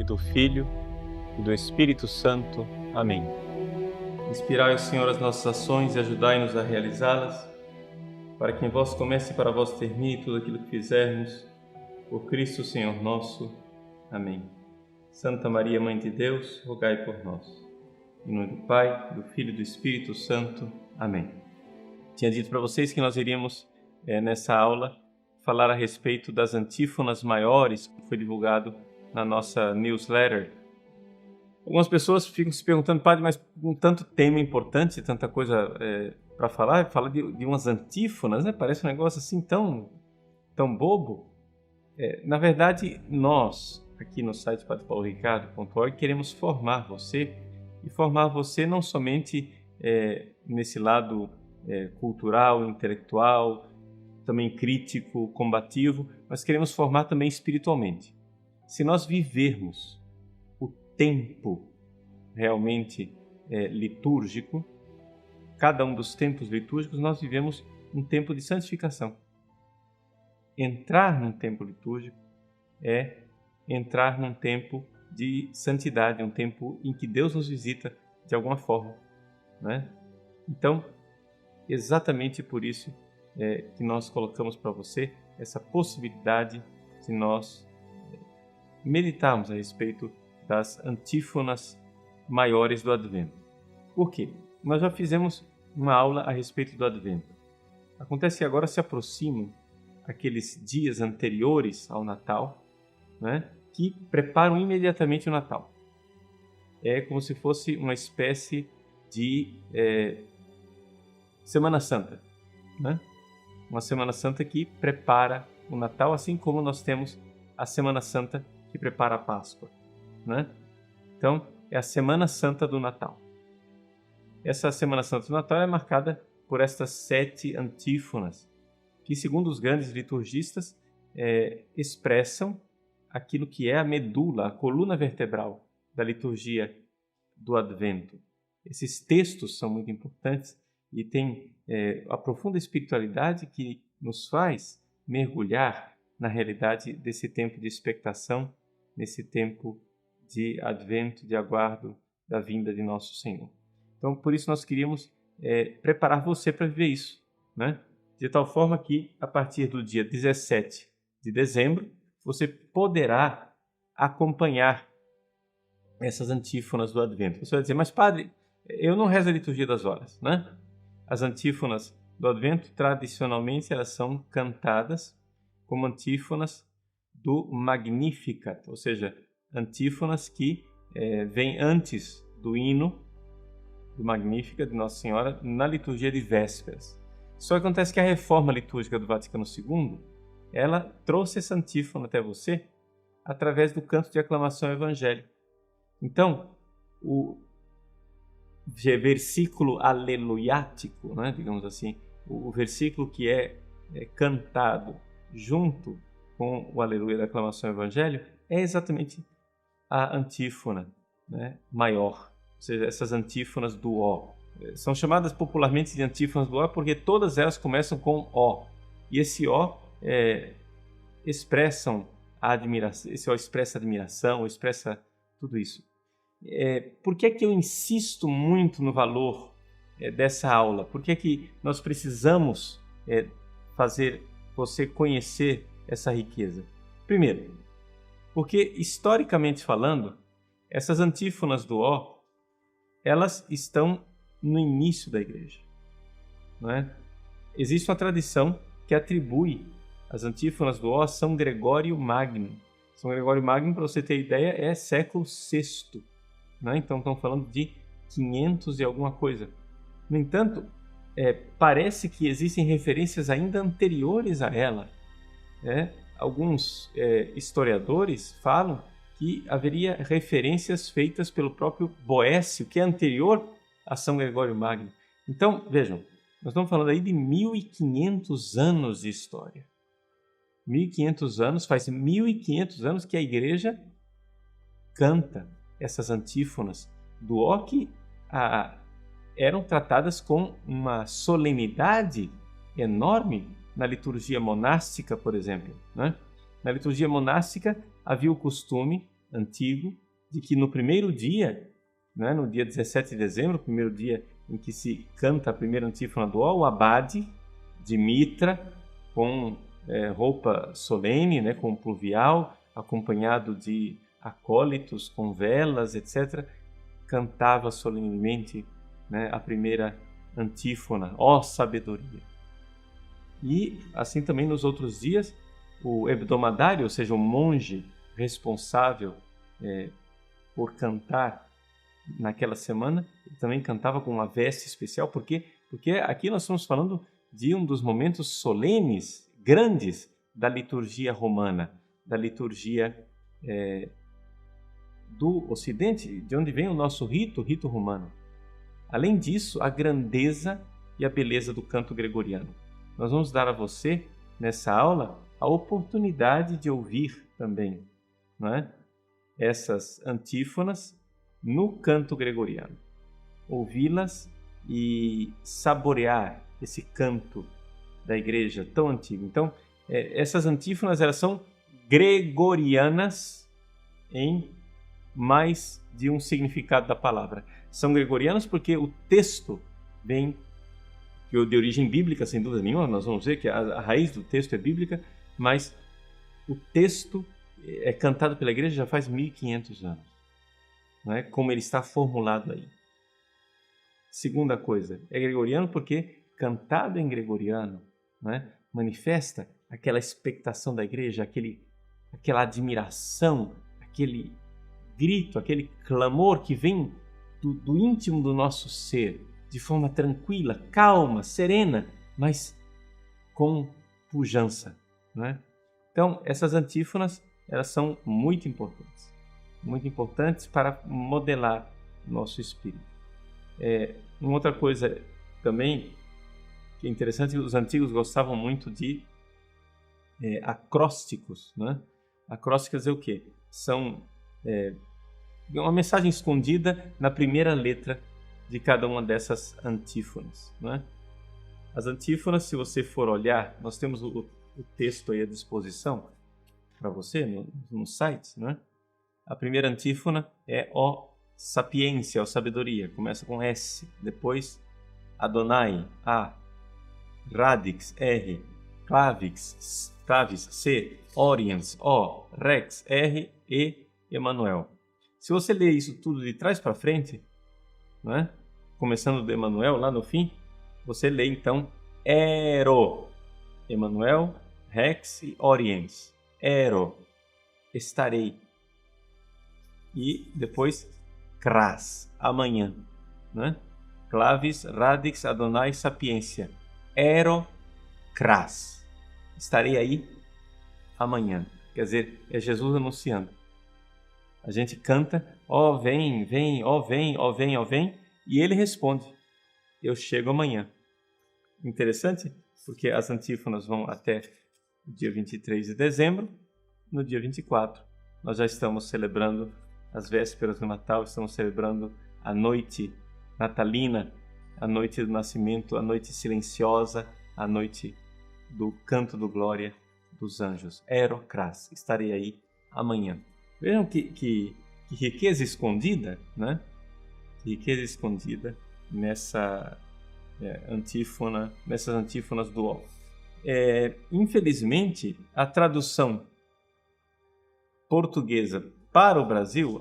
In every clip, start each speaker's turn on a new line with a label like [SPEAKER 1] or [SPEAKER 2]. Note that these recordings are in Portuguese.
[SPEAKER 1] do Filho e do Espírito Santo. Amém.
[SPEAKER 2] Inspirai, Senhor, as nossas ações e ajudai-nos a realizá-las, para que em vós comece e para vós termine tudo aquilo que fizermos. Por Cristo, Senhor nosso. Amém. Santa Maria, Mãe de Deus, rogai por nós. Em nome do Pai, do Filho e do Espírito Santo. Amém. Tinha dito para vocês que nós iríamos, nessa aula, falar a respeito das antífonas maiores, que foi divulgado na nossa newsletter. Algumas pessoas ficam se perguntando, padre, mas com tanto tema importante, tanta coisa para falar, fala de umas antífonas, né? Parece um negócio assim tão bobo. Na verdade, nós, aqui no site padrepauloricardo.org, queremos formar você, e formar você não somente nesse lado cultural, intelectual, também crítico, combativo, mas queremos formar também espiritualmente. Se nós vivermos o tempo realmente litúrgico, cada um dos tempos litúrgicos, nós vivemos um tempo de santificação. Entrar num tempo litúrgico é entrar num tempo de santidade, um tempo em que Deus nos visita de alguma forma, né? Então, exatamente por isso que nós colocamos para você essa possibilidade de nós meditarmos a respeito das antífonas maiores do Advento. Por quê? Nós já fizemos uma aula a respeito do Advento. Acontece que agora se aproximam aqueles dias anteriores ao Natal, né, que preparam imediatamente o Natal. É como se fosse uma espécie de Semana Santa, né? Uma Semana Santa que prepara o Natal, assim como nós temos a Semana Santa que prepara a Páscoa, né? Então, é a Semana Santa do Natal. Essa Semana Santa do Natal é marcada por estas 7 antífonas, que, segundo os grandes liturgistas, expressam aquilo que é a medula, a coluna vertebral da liturgia do Advento. Esses textos são muito importantes e têm a profunda espiritualidade que nos faz mergulhar na realidade desse tempo de expectação, nesse tempo de advento, de aguardo da vinda de nosso Senhor. Então, por isso nós queríamos preparar você para viver isso, né? De tal forma que, a partir do dia 17 de dezembro, você poderá acompanhar essas antífonas do Advento. Você vai dizer, mas padre, eu não rezo a liturgia das horas, né? As antífonas do Advento, tradicionalmente, elas são cantadas como antífonas do Magnificat, ou seja, antífonas que vêm antes do hino do Magnificat de Nossa Senhora na liturgia de vésperas. Só acontece que a reforma litúrgica do Vaticano II, ela trouxe essa antífona até você através do canto de aclamação evangélica. Então, o versículo aleluiático, né, digamos assim, o versículo que é cantado junto com o aleluia da aclamação evangélica é exatamente a antífona, né, maior, ou seja, essas antífonas do ó. São chamadas popularmente de antífonas do ó porque todas elas começam com ó, e esse ó expressam a admiração, esse ó expressa admiração, expressa tudo isso. Por que é que eu insisto muito no valor dessa aula? Por que é que nós precisamos fazer você conhecer essa riqueza? Primeiro, porque historicamente falando, essas antífonas do ó, elas estão no início da Igreja, não é? Existe uma tradição que atribui as antífonas do ó a São Gregório Magno. São Gregório Magno, para você ter ideia, é século VI. Né? Então, estamos falando de 500 e alguma coisa. No entanto, parece que existem referências ainda anteriores a ela. Alguns historiadores falam que haveria referências feitas pelo próprio Boécio, que é anterior a São Gregório Magno. Então, vejam, nós estamos falando aí de 1500 anos de história. 1500 anos, faz 1500 anos que a Igreja canta essas antífonas do ó que eram tratadas com uma solenidade enorme na liturgia monástica, por exemplo, né? Na liturgia monástica havia o costume antigo de que no primeiro dia, né, no dia 17 de dezembro, o primeiro dia em que se canta a primeira antífona do Ó, o abade de mitra, com roupa solene, né, com pluvial, acompanhado de acólitos com velas, etc., cantava solenemente, né, a primeira antífona, ó sabedoria. E assim também nos outros dias, o hebdomadário, ou seja, o monge responsável por cantar naquela semana, ele também cantava com uma veste especial. Por quê? Porque aqui nós estamos falando de um dos momentos solenes, grandes, da liturgia romana, da liturgia do Ocidente, de onde vem o nosso rito romano. Além disso, a grandeza e a beleza do canto gregoriano. Nós vamos dar a você, nessa aula, a oportunidade de ouvir também, não é? Essas antífonas no canto gregoriano. Ouvi-las e saborear esse canto da igreja tão antigo. Então, essas antífonas, elas são gregorianas em mais de um significado da palavra. São gregorianas porque o texto vem de origem bíblica, sem dúvida nenhuma. Nós vamos ver que a raiz do texto é bíblica, mas o texto é cantado pela igreja já faz 1500 anos, não é? Como ele está formulado aí. Segunda coisa, é gregoriano porque cantado em gregoriano, não é? Manifesta aquela expectação da igreja, aquela admiração, aquele grito, aquele clamor que vem do íntimo do nosso ser, de forma tranquila, calma, serena, mas com pujança, não é? Então, essas antífonas, elas são muito importantes para modelar nosso espírito. Uma outra coisa também que é interessante, os antigos gostavam muito de acrósticos, né? Acrósticos é o quê? São uma mensagem escondida na primeira letra de cada uma dessas antífonas, né? As antífonas, se você for olhar, nós temos o texto aí à disposição para você no site, né? A primeira antífona é ó sapiência, ó sabedoria, começa com S, depois Adonai, A, Radix, R, Clavis, C, Oriens, O, Rex, R e Emanuel. Se você ler isso tudo de trás para frente, né? Começando do Emanuel lá no fim, você lê então Ero, Emanuel, Rex e Oriens. Ero, estarei. E depois Cras, amanhã, né? Clavis, Radix, Adonai, Sapiência. Ero, Cras, estarei aí amanhã. Quer dizer, é Jesus anunciando. A gente canta, ó vem, vem, ó vem, ó vem, ó vem, e ele responde, eu chego amanhã. Interessante, porque as antífonas vão até o dia 23 de dezembro, no dia 24 nós já estamos celebrando as vésperas do Natal, estamos celebrando a noite natalina, a noite do nascimento, a noite silenciosa, a noite do canto do glória dos anjos. Ero Cras, estarei aí amanhã. Vejam que riqueza escondida, né? Que riqueza escondida nessa antífona, nessas antífonas do Ó. Infelizmente, a tradução portuguesa para o Brasil,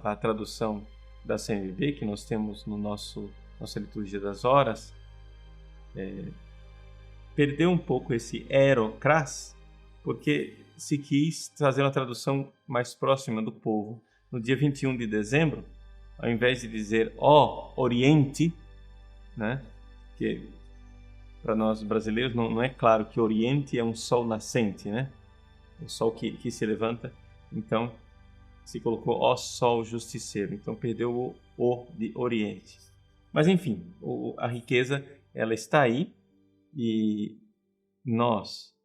[SPEAKER 2] a tradução da CNBB que nós temos no nossa liturgia das horas, perdeu um pouco esse Erocras, porque se quis trazer uma tradução mais próxima do povo. No dia 21 de dezembro, ao invés de dizer ó Oriente, né, que para nós brasileiros não é claro que Oriente é um sol nascente, né, o sol que se levanta, então se colocou ó sol justiceiro, então perdeu o de Oriente. Mas enfim, a riqueza ela está aí e nós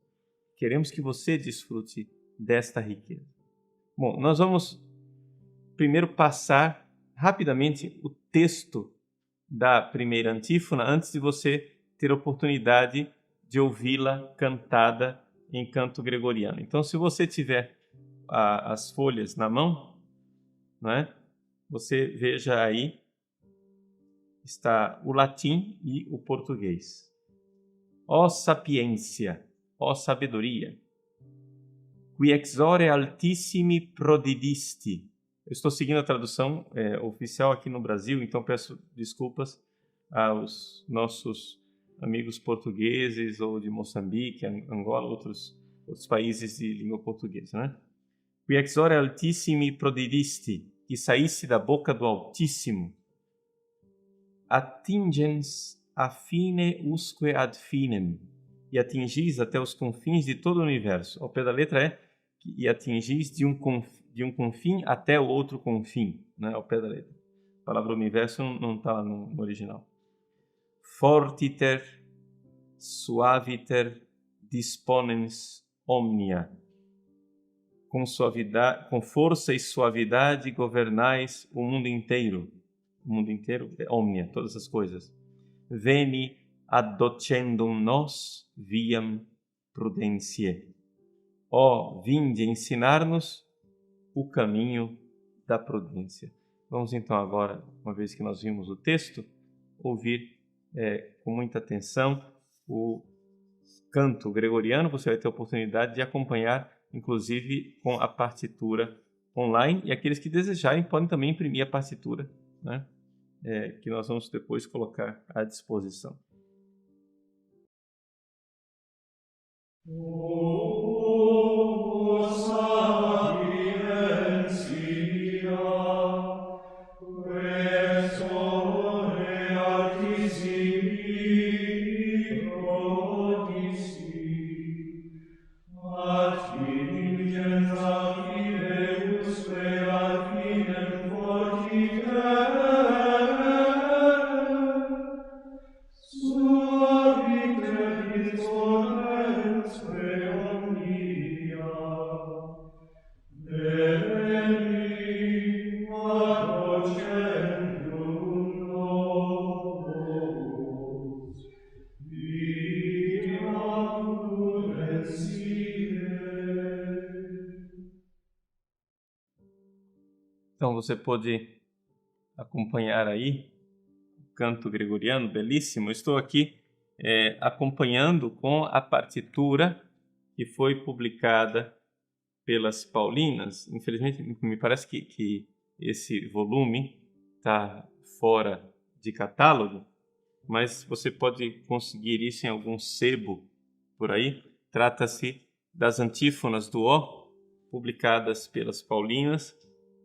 [SPEAKER 2] queremos que você desfrute desta riqueza. Bom, nós vamos primeiro passar rapidamente o texto da primeira antífona antes de você ter a oportunidade de ouvi-la cantada em canto gregoriano. Então, se você tiver as folhas na mão, não é? Você veja aí, está o latim e o português. Ó sapiência, ó sabedoria, qui exore altissimi prodidisti. Eu estou seguindo a tradução oficial aqui no Brasil, então peço desculpas aos nossos amigos portugueses ou de Moçambique, Angola, outros países de língua portuguesa, né? Qui exore altissimi prodidisti, que saísse da boca do Altíssimo, attingens a fine usque ad finem, e atingis até os confins de todo o universo. Ao pé da letra e atingis de um confim até o outro confim, né? Ao pé da letra. A palavra universo não está no original. Fortiter, suaviter, disponens omnia. Com suavidade, com força e suavidade governais o mundo inteiro. O mundo inteiro é omnia, todas as coisas. Veni addocendum nos viam prudentiae. Ó, vinde ensinar-nos o caminho da prudência. Vamos então agora, uma vez que nós vimos o texto, ouvir com muita atenção o canto gregoriano. Você vai ter a oportunidade de acompanhar, inclusive com a partitura online, e aqueles que desejarem podem também imprimir a partitura, né? Que nós vamos depois colocar à disposição. Então você pode acompanhar aí o canto gregoriano, belíssimo. Eu estou aqui acompanhando com a partitura que foi publicada pelas Paulinas. Infelizmente, me parece que esse volume está fora de catálogo, mas você pode conseguir isso em algum sebo por aí. Trata-se das antífonas do Ó, publicadas pelas Paulinas.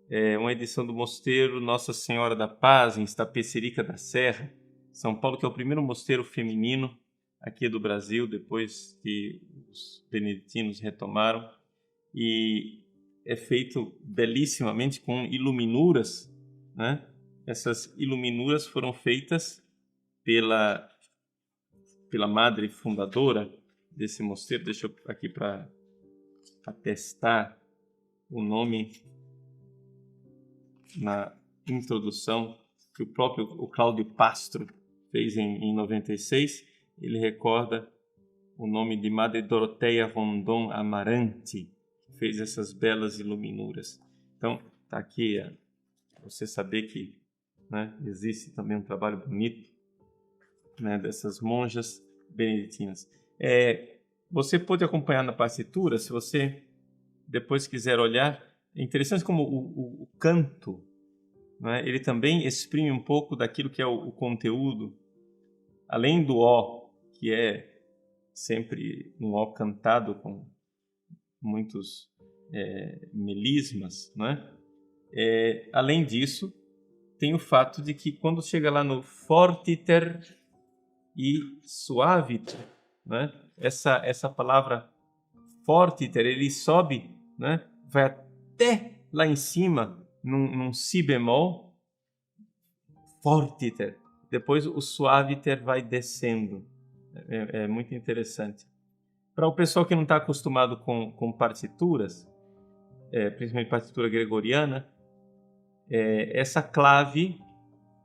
[SPEAKER 2] É uma edição do Mosteiro Nossa Senhora da Paz, em Itapecerica da Serra, São Paulo, que é o primeiro mosteiro feminino aqui do Brasil, depois que os beneditinos retomaram. E é feito belíssimamente com iluminuras, né? Essas iluminuras foram feitas pela madre fundadora desse mosteiro. Deixa eu aqui para atestar o nome na introdução que o Cláudio Pastro fez em 96. Ele recorda o nome de Madre Doroteia Rondon Amarante, que fez essas belas iluminuras. Então, está aqui você saber que, né, existe também um trabalho bonito, né, dessas monjas beneditinas. Você pode acompanhar na partitura, se você depois quiser olhar. É interessante como o canto, né, ele também exprime um pouco daquilo que é o conteúdo, além do Ó, que é sempre um Ó cantado com muitos melismas, né? Além disso, tem o fato de que quando chega lá no fortiter e suaviter, né, essa palavra fortiter, ele sobe, né, vai até lá em cima, num si bemol, fortiter. Depois o suaviter vai descendo. É muito interessante. Para o pessoal que não está acostumado com partituras, principalmente partitura gregoriana, essa clave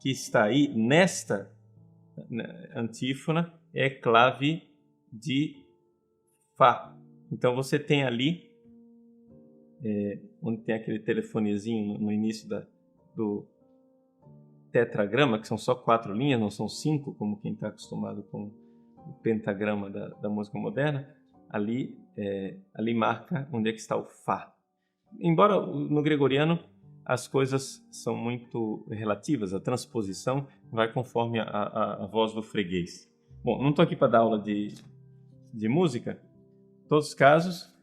[SPEAKER 2] que está aí, nesta antífona, é clave de Fá. Então você tem ali onde tem aquele telefonezinho no início do tetragrama, que são só 4 linhas, não são 5, como quem está acostumado com o pentagrama da música moderna, ali marca onde é que está o Fá. Embora no gregoriano as coisas são muito relativas, a transposição vai conforme a voz do freguês. Bom, não estou aqui para dar aula de música. Em todos os casos,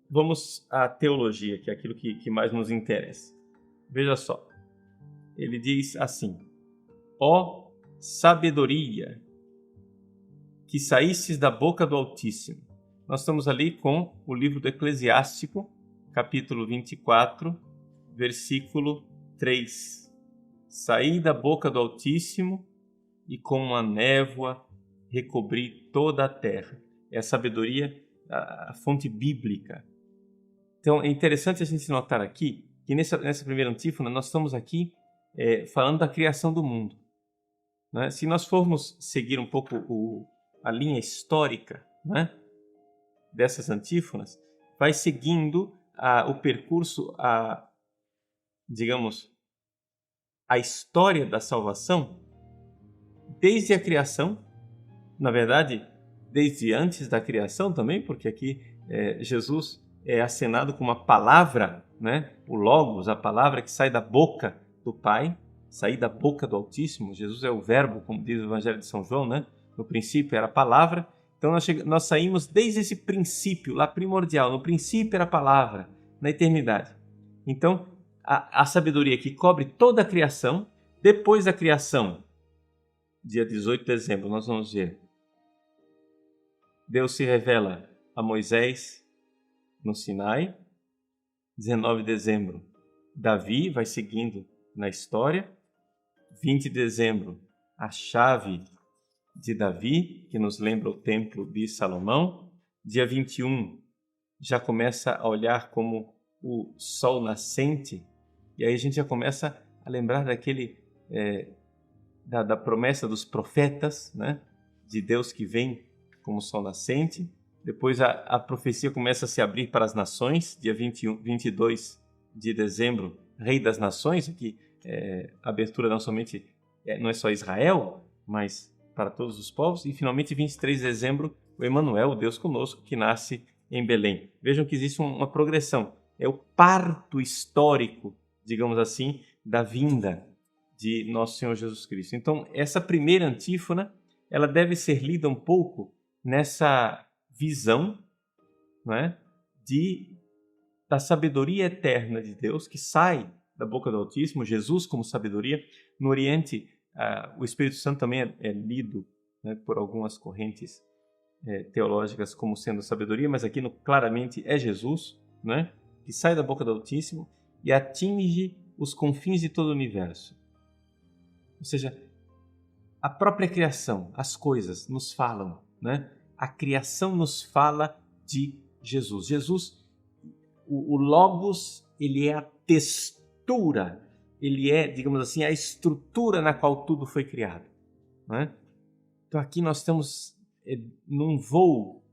[SPEAKER 2] vamos à teologia, que é aquilo que mais nos interessa. Veja só, ele diz assim: ó sabedoria, que saístes da boca do Altíssimo. Nós estamos ali com o livro do Eclesiástico, capítulo 24, versículo 3. Saí da boca do Altíssimo e com uma névoa recobri toda a terra. É a sabedoria, a fonte bíblica. Então é interessante a gente notar aqui que nessa primeira antífona nós estamos aqui falando da criação do mundo. Né? Se nós formos seguir um pouco a linha histórica, né, dessas antífonas, vai seguindo o percurso, digamos, a história da salvação desde a criação, na verdade, desde antes da criação também, porque aqui Jesus é acenado com uma palavra, né, o Logos, a palavra que sai da boca do Pai, sair da boca do Altíssimo. Jesus é o verbo, como diz o Evangelho de São João, né? No princípio era a palavra. Então nós saímos desde esse princípio lá primordial. No princípio era a palavra, na eternidade. Então a sabedoria que cobre toda a criação. Depois da criação, dia 18 de dezembro, nós vamos ver, Deus se revela a Moisés no Sinai. 19 de dezembro, Davi vai seguindo na história. 20 de dezembro, a chave de Davi, que nos lembra o templo de Salomão. Dia 21, já começa a olhar como o sol nascente, e aí a gente já começa a lembrar da promessa dos profetas, né? De Deus que vem como sol nascente. Depois a profecia começa a se abrir para as nações. Dia 22 de dezembro, Rei das Nações, aqui a abertura não somente não é só Israel, mas para todos os povos. E finalmente 23 de dezembro, o Emanuel, o Deus conosco, que nasce em Belém. Vejam que existe uma progressão. É o parto histórico, digamos assim, da vinda de nosso Senhor Jesus Cristo. Então, essa primeira antífona, ela deve ser lida um pouco nessa visão, não é, da sabedoria eterna de Deus, que sai da boca do Altíssimo, Jesus como sabedoria. No Oriente, o Espírito Santo também é lido, né, por algumas correntes teológicas como sendo sabedoria, mas aqui claramente é Jesus, né, que sai da boca do Altíssimo e atinge os confins de todo o universo. Ou seja, a própria criação, as coisas nos falam, né? A criação nos fala de Jesus. Jesus, o Logos, ele é a textura, ele é, digamos assim, a estrutura na qual tudo foi criado, né? Então aqui nós estamos num voo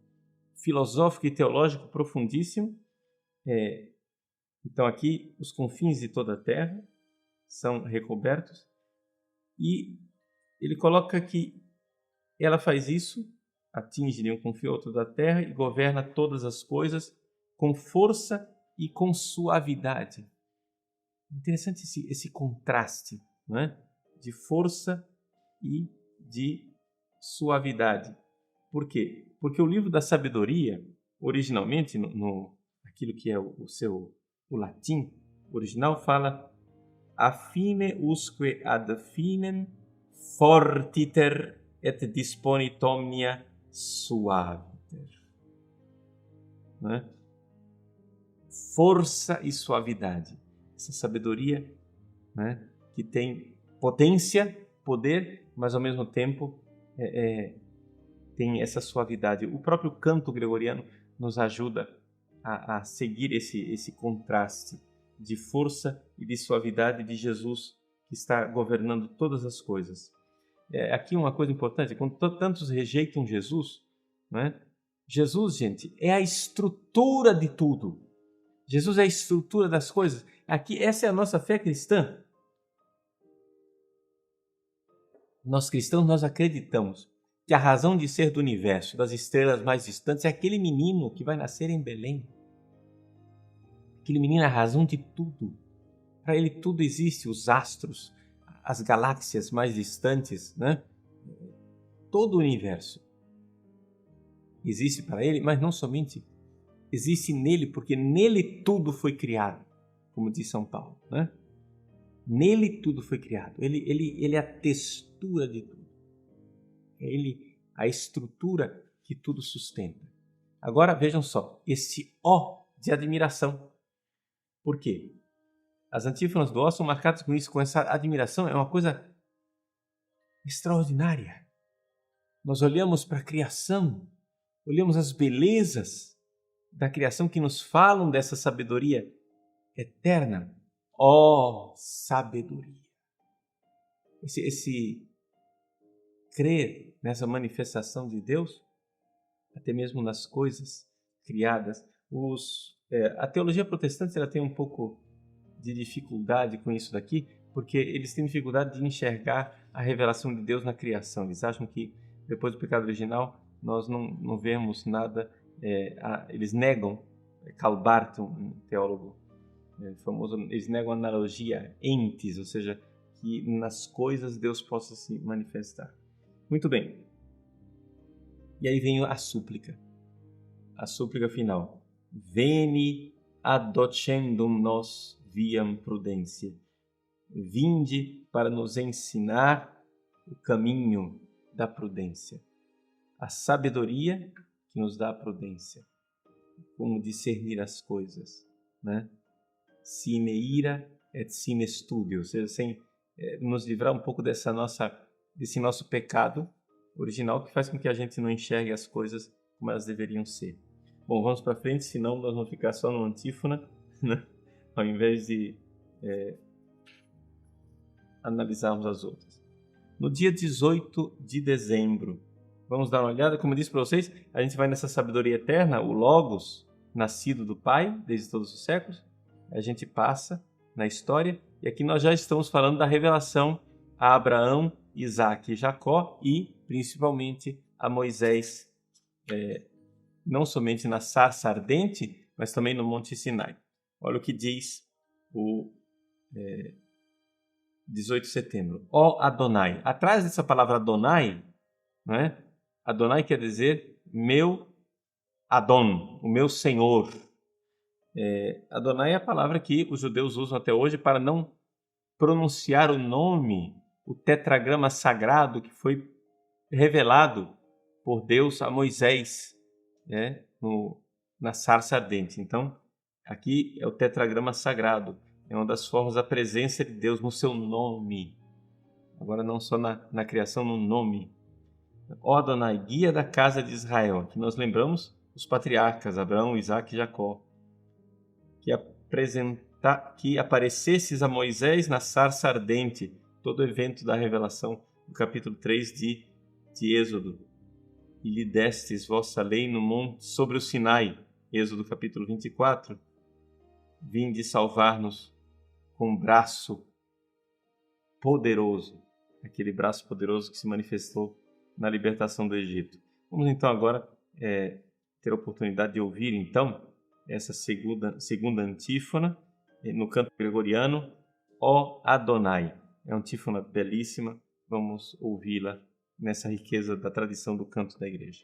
[SPEAKER 2] filosófico e teológico profundíssimo. Então aqui os confins de toda a terra são recobertos, e ele coloca que ela faz isso, atinge de um confim outro da terra e governa todas as coisas com força e com suavidade. Interessante esse contraste, não é? De força e de suavidade. Por quê? Porque o livro da sabedoria, originalmente, aquilo que é o latim original, fala affine usque ad finem fortiter et disponit omnia suaviter. Né? Força e suavidade. Essa sabedoria, né, que tem potência, poder, mas ao mesmo tempo tem essa suavidade. O próprio canto gregoriano nos ajuda a seguir esse contraste de força e de suavidade de Jesus, que está governando todas as coisas. Aqui uma coisa importante: quando tantos rejeitam Jesus, né? Jesus, gente, é a estrutura de tudo. Jesus é a estrutura das coisas. Aqui, essa é a nossa fé cristã. Nós cristãos, nós acreditamos que a razão de ser do universo, das estrelas mais distantes, é aquele menino que vai nascer em Belém. Aquele menino é a razão de tudo. Para ele tudo existe, os astros, as galáxias mais distantes, né? Todo o universo existe para ele, mas não somente existe nele, porque nele tudo foi criado, como diz São Paulo, né? Nele tudo foi criado. Ele é a textura de tudo. É ele a estrutura que tudo sustenta. Agora vejam só, esse ó de admiração. Por quê? As antífonas do ó são marcadas com isso, com essa admiração. É uma coisa extraordinária. Nós olhamos para a criação, olhamos as belezas da criação que nos falam dessa sabedoria eterna. Ó sabedoria! Esse crer nessa manifestação de Deus, até mesmo nas coisas criadas. A teologia protestante ela tem um pouco de dificuldade com isso daqui, porque eles têm dificuldade de enxergar a revelação de Deus na criação. Eles acham que depois do pecado original nós não vemos nada. Eles negam, Karl Barth, um teólogo famoso, eles negam a analogia entes, ou seja, que nas coisas Deus possa se manifestar. Muito bem. E aí vem a súplica final. Veni adocendum nos viam prudência. Vinde para nos ensinar o caminho da prudência. A sabedoria que nos dá a prudência. Como discernir as coisas, né? Sine ira et sine studio, ou seja, sem nos livrar um pouco desse nosso pecado original que faz com que a gente não enxergue as coisas como elas deveriam ser. Bom, vamos para frente, senão nós vamos ficar só no antífona, né? Ao invés de analisarmos as outras. No dia 18 de dezembro, vamos dar uma olhada, como eu disse para vocês, a gente vai nessa sabedoria eterna, o Logos, nascido do Pai, desde todos os séculos, a gente passa na história, e aqui nós já estamos falando da revelação a Abraão, Isaac e Jacó, e principalmente a Moisés, não somente na sarça ardente, mas também no Monte Sinai. Olha o que diz o 18 de setembro. Ó Adonai. Atrás dessa palavra Adonai, né? Adonai quer dizer meu Adon, o meu Senhor. Adonai é a palavra que os judeus usam até hoje para não pronunciar o nome, o tetragrama sagrado que foi revelado por Deus a Moisés, né? Na sarça ardente. Então, aqui é o tetragrama sagrado. É uma das formas da presença de Deus no seu nome. Agora não só na criação, no nome. Ó Adonai, guia da casa de Israel. Aqui nós lembramos os patriarcas, Abraão, Isaac e Jacó. Que aparecesses a Moisés na sarça ardente. Todo o evento da revelação do capítulo 3 de Êxodo. E lhe destes vossa lei no monte sobre o Sinai. Êxodo capítulo 24. Vinde salvar-nos com um braço poderoso. Aquele braço poderoso que se manifestou na libertação do Egito. Vamos então agora ter a oportunidade de ouvir então essa segunda antífona no canto gregoriano, Ó Adonai. É uma antífona belíssima, vamos ouvi-la nessa riqueza da tradição do canto da igreja.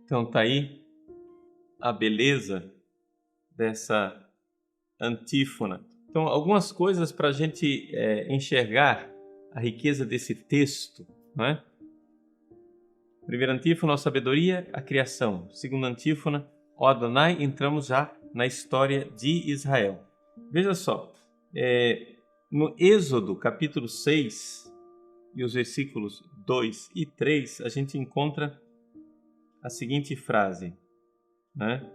[SPEAKER 2] Então tá aí a beleza dessa antífona. Então, algumas coisas para a gente enxergar a riqueza desse texto, não é? Primeira antífona, a sabedoria, a criação. Segunda antífona, ó Adonai, entramos já na história de Israel. Veja só, no Êxodo, capítulo 6, e os versículos 2 e 3, a gente encontra a seguinte frase, né?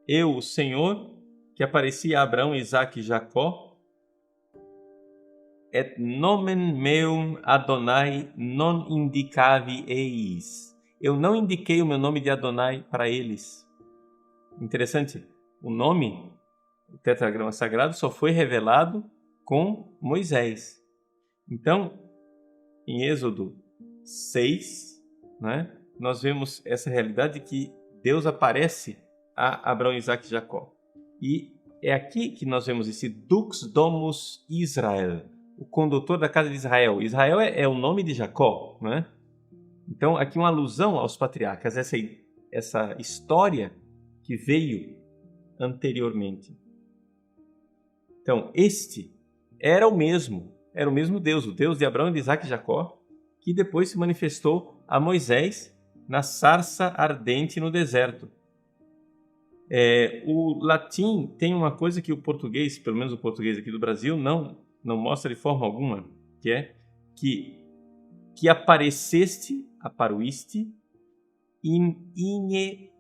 [SPEAKER 2] Eu, o Senhor, que aparecia a Abraão, Isaque e Jacó, et nomen meum Adonai non indicavi eis. Eu não indiquei o meu nome de Adonai para eles. Interessante, o nome, o tetragrama sagrado, só foi revelado com Moisés. Então, em Êxodo 6, né, nós vemos essa realidade que Deus aparece a Abraão, Isaque e Jacó. E é aqui que nós vemos esse Dux Domus Israel, o condutor da casa de Israel. Israel é o nome de Jacó, né? Então, aqui uma alusão aos patriarcas, essa história que veio anteriormente. Então, este era o mesmo Deus, o Deus de Abraão, de Isaque e Jacó, que depois se manifestou a Moisés na sarça ardente no deserto. O latim tem uma coisa que o português, pelo menos o português aqui do Brasil, não mostra de forma alguma, que é que apareceste, aparuiste, in igne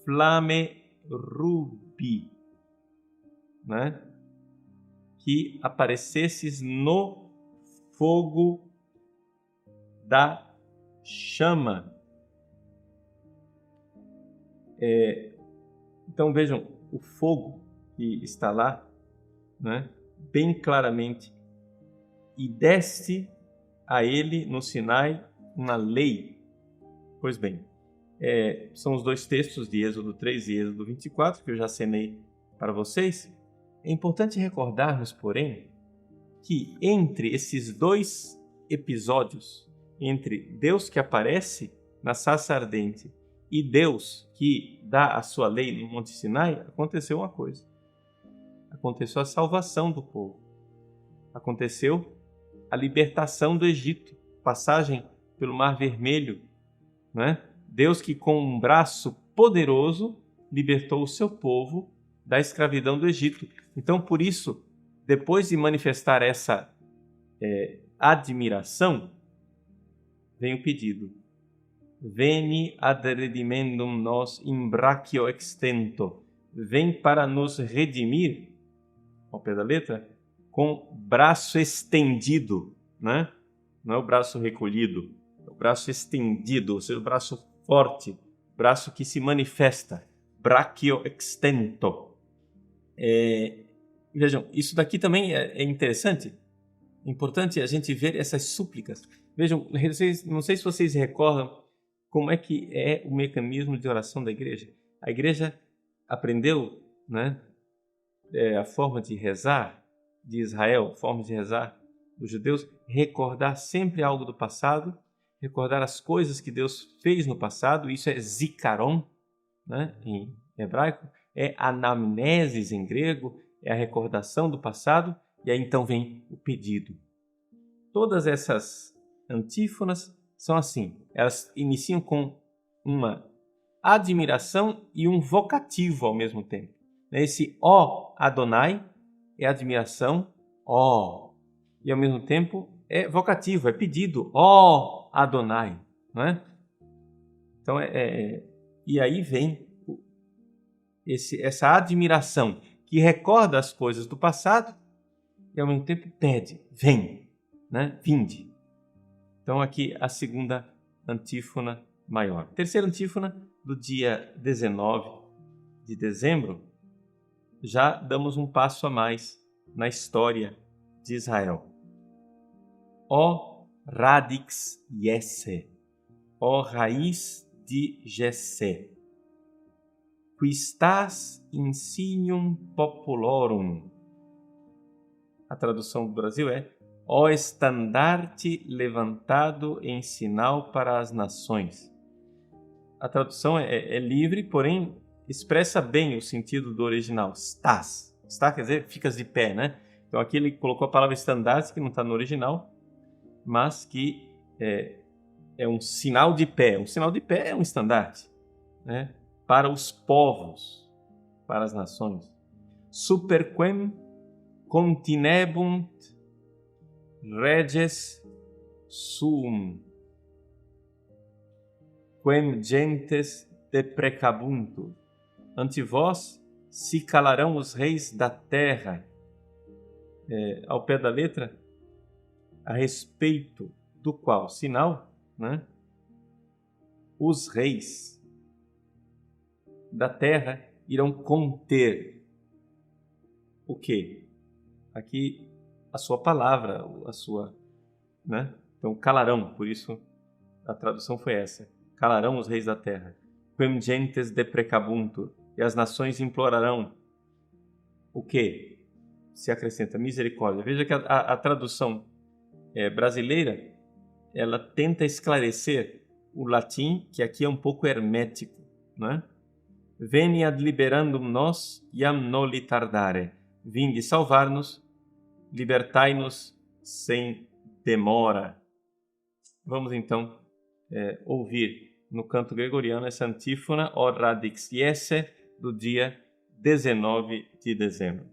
[SPEAKER 2] flame rubi, né? Que aparecesses no fogo da chama. Então vejam, o fogo que está lá, né, bem claramente, e deste a ele no Sinai uma lei. Pois bem, são os dois textos de Êxodo 3 e Êxodo 24 que eu já acenei para vocês. É importante recordarmos, porém, que entre esses dois episódios, entre Deus que aparece na sarça ardente e Deus que dá a sua lei no Monte Sinai, aconteceu uma coisa. Aconteceu a salvação do povo. Aconteceu a libertação do Egito, passagem pelo Mar Vermelho, né? Deus que com um braço poderoso libertou o seu povo da escravidão do Egito. Então, por isso, depois de manifestar essa admiração, vem o pedido. Veni ad redimendum nos in brachio extento. Vem para nos redimir, ao pé da letra, com braço estendido, né? Não é o braço recolhido, é o braço estendido, ou seja, o braço forte, braço que se manifesta, brachio extento. Vejam, isso daqui também é interessante, é importante a gente ver essas súplicas. Vejam, não sei se vocês recordam como é que é o mecanismo de oração da igreja. A igreja aprendeu, né, a forma de rezar de Israel, forma de rezar dos judeus, recordar sempre algo do passado, recordar as coisas que Deus fez no passado. Isso é zikaron, né, em hebraico, é anamnesis em grego, é a recordação do passado, e aí então vem o pedido. Todas essas antífonas são assim, elas iniciam com uma admiração e um vocativo ao mesmo tempo. Esse ó Adonai é admiração, ó, e ao mesmo tempo é vocativo, é pedido, ó Adonai, não é? Então, e aí vem essa admiração que recorda as coisas do passado e ao mesmo tempo pede, vem, né? Vinde. Então aqui a segunda antífona maior. Terceira antífona do dia 19 de dezembro, já damos um passo a mais na história de Israel. Ó radix Jesse, ó raiz de Jessé, quistas insinium populorum. A tradução do Brasil é: ó estandarte levantado em sinal para as nações. a tradução é livre, porém expressa bem o sentido do original. Estás. Está quer dizer ficas de pé, né? Então aqui ele colocou a palavra estandarte, que não está no original, mas que é um sinal de pé. Um sinal de pé é um estandarte, né? Para os povos, para as nações. Superquem continebunt reges suum, quem gentes deprecabuntur. Ante vós se calarão os reis da terra. Ao pé da letra, a respeito do qual, sinal, né? Os reis da terra irão conter o quê? Aqui a sua palavra, a sua, né? Então calarão, por isso a tradução foi essa. Calarão os reis da terra. Quem gentes deprecabuntur. E as nações implorarão o quê? Se acrescenta misericórdia. Veja que a tradução brasileira, ela tenta esclarecer o latim, que aqui é um pouco hermético, né? Veni ad liberandum nos iam noli tardare. Vinde salvar-nos, libertai-nos sem demora. Vamos então ouvir no canto gregoriano essa antífona, O Radix Iesse, do dia 19 de dezembro.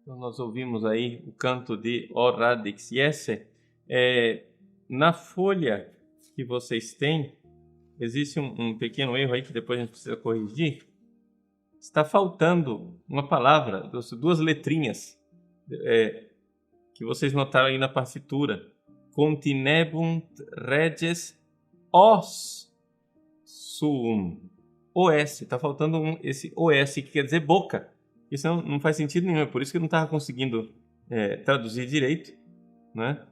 [SPEAKER 2] Nós ouvimos aí o canto de O Radix Iesse. Na folha que vocês têm, existe um pequeno erro aí que depois a gente precisa corrigir. Está faltando uma palavra, duas letrinhas, que vocês notaram aí na partitura. Continebunt reges os suum. OS, está faltando esse OS, que quer dizer boca. Isso não faz sentido nenhum, é por isso que eu não estava conseguindo traduzir direito, né?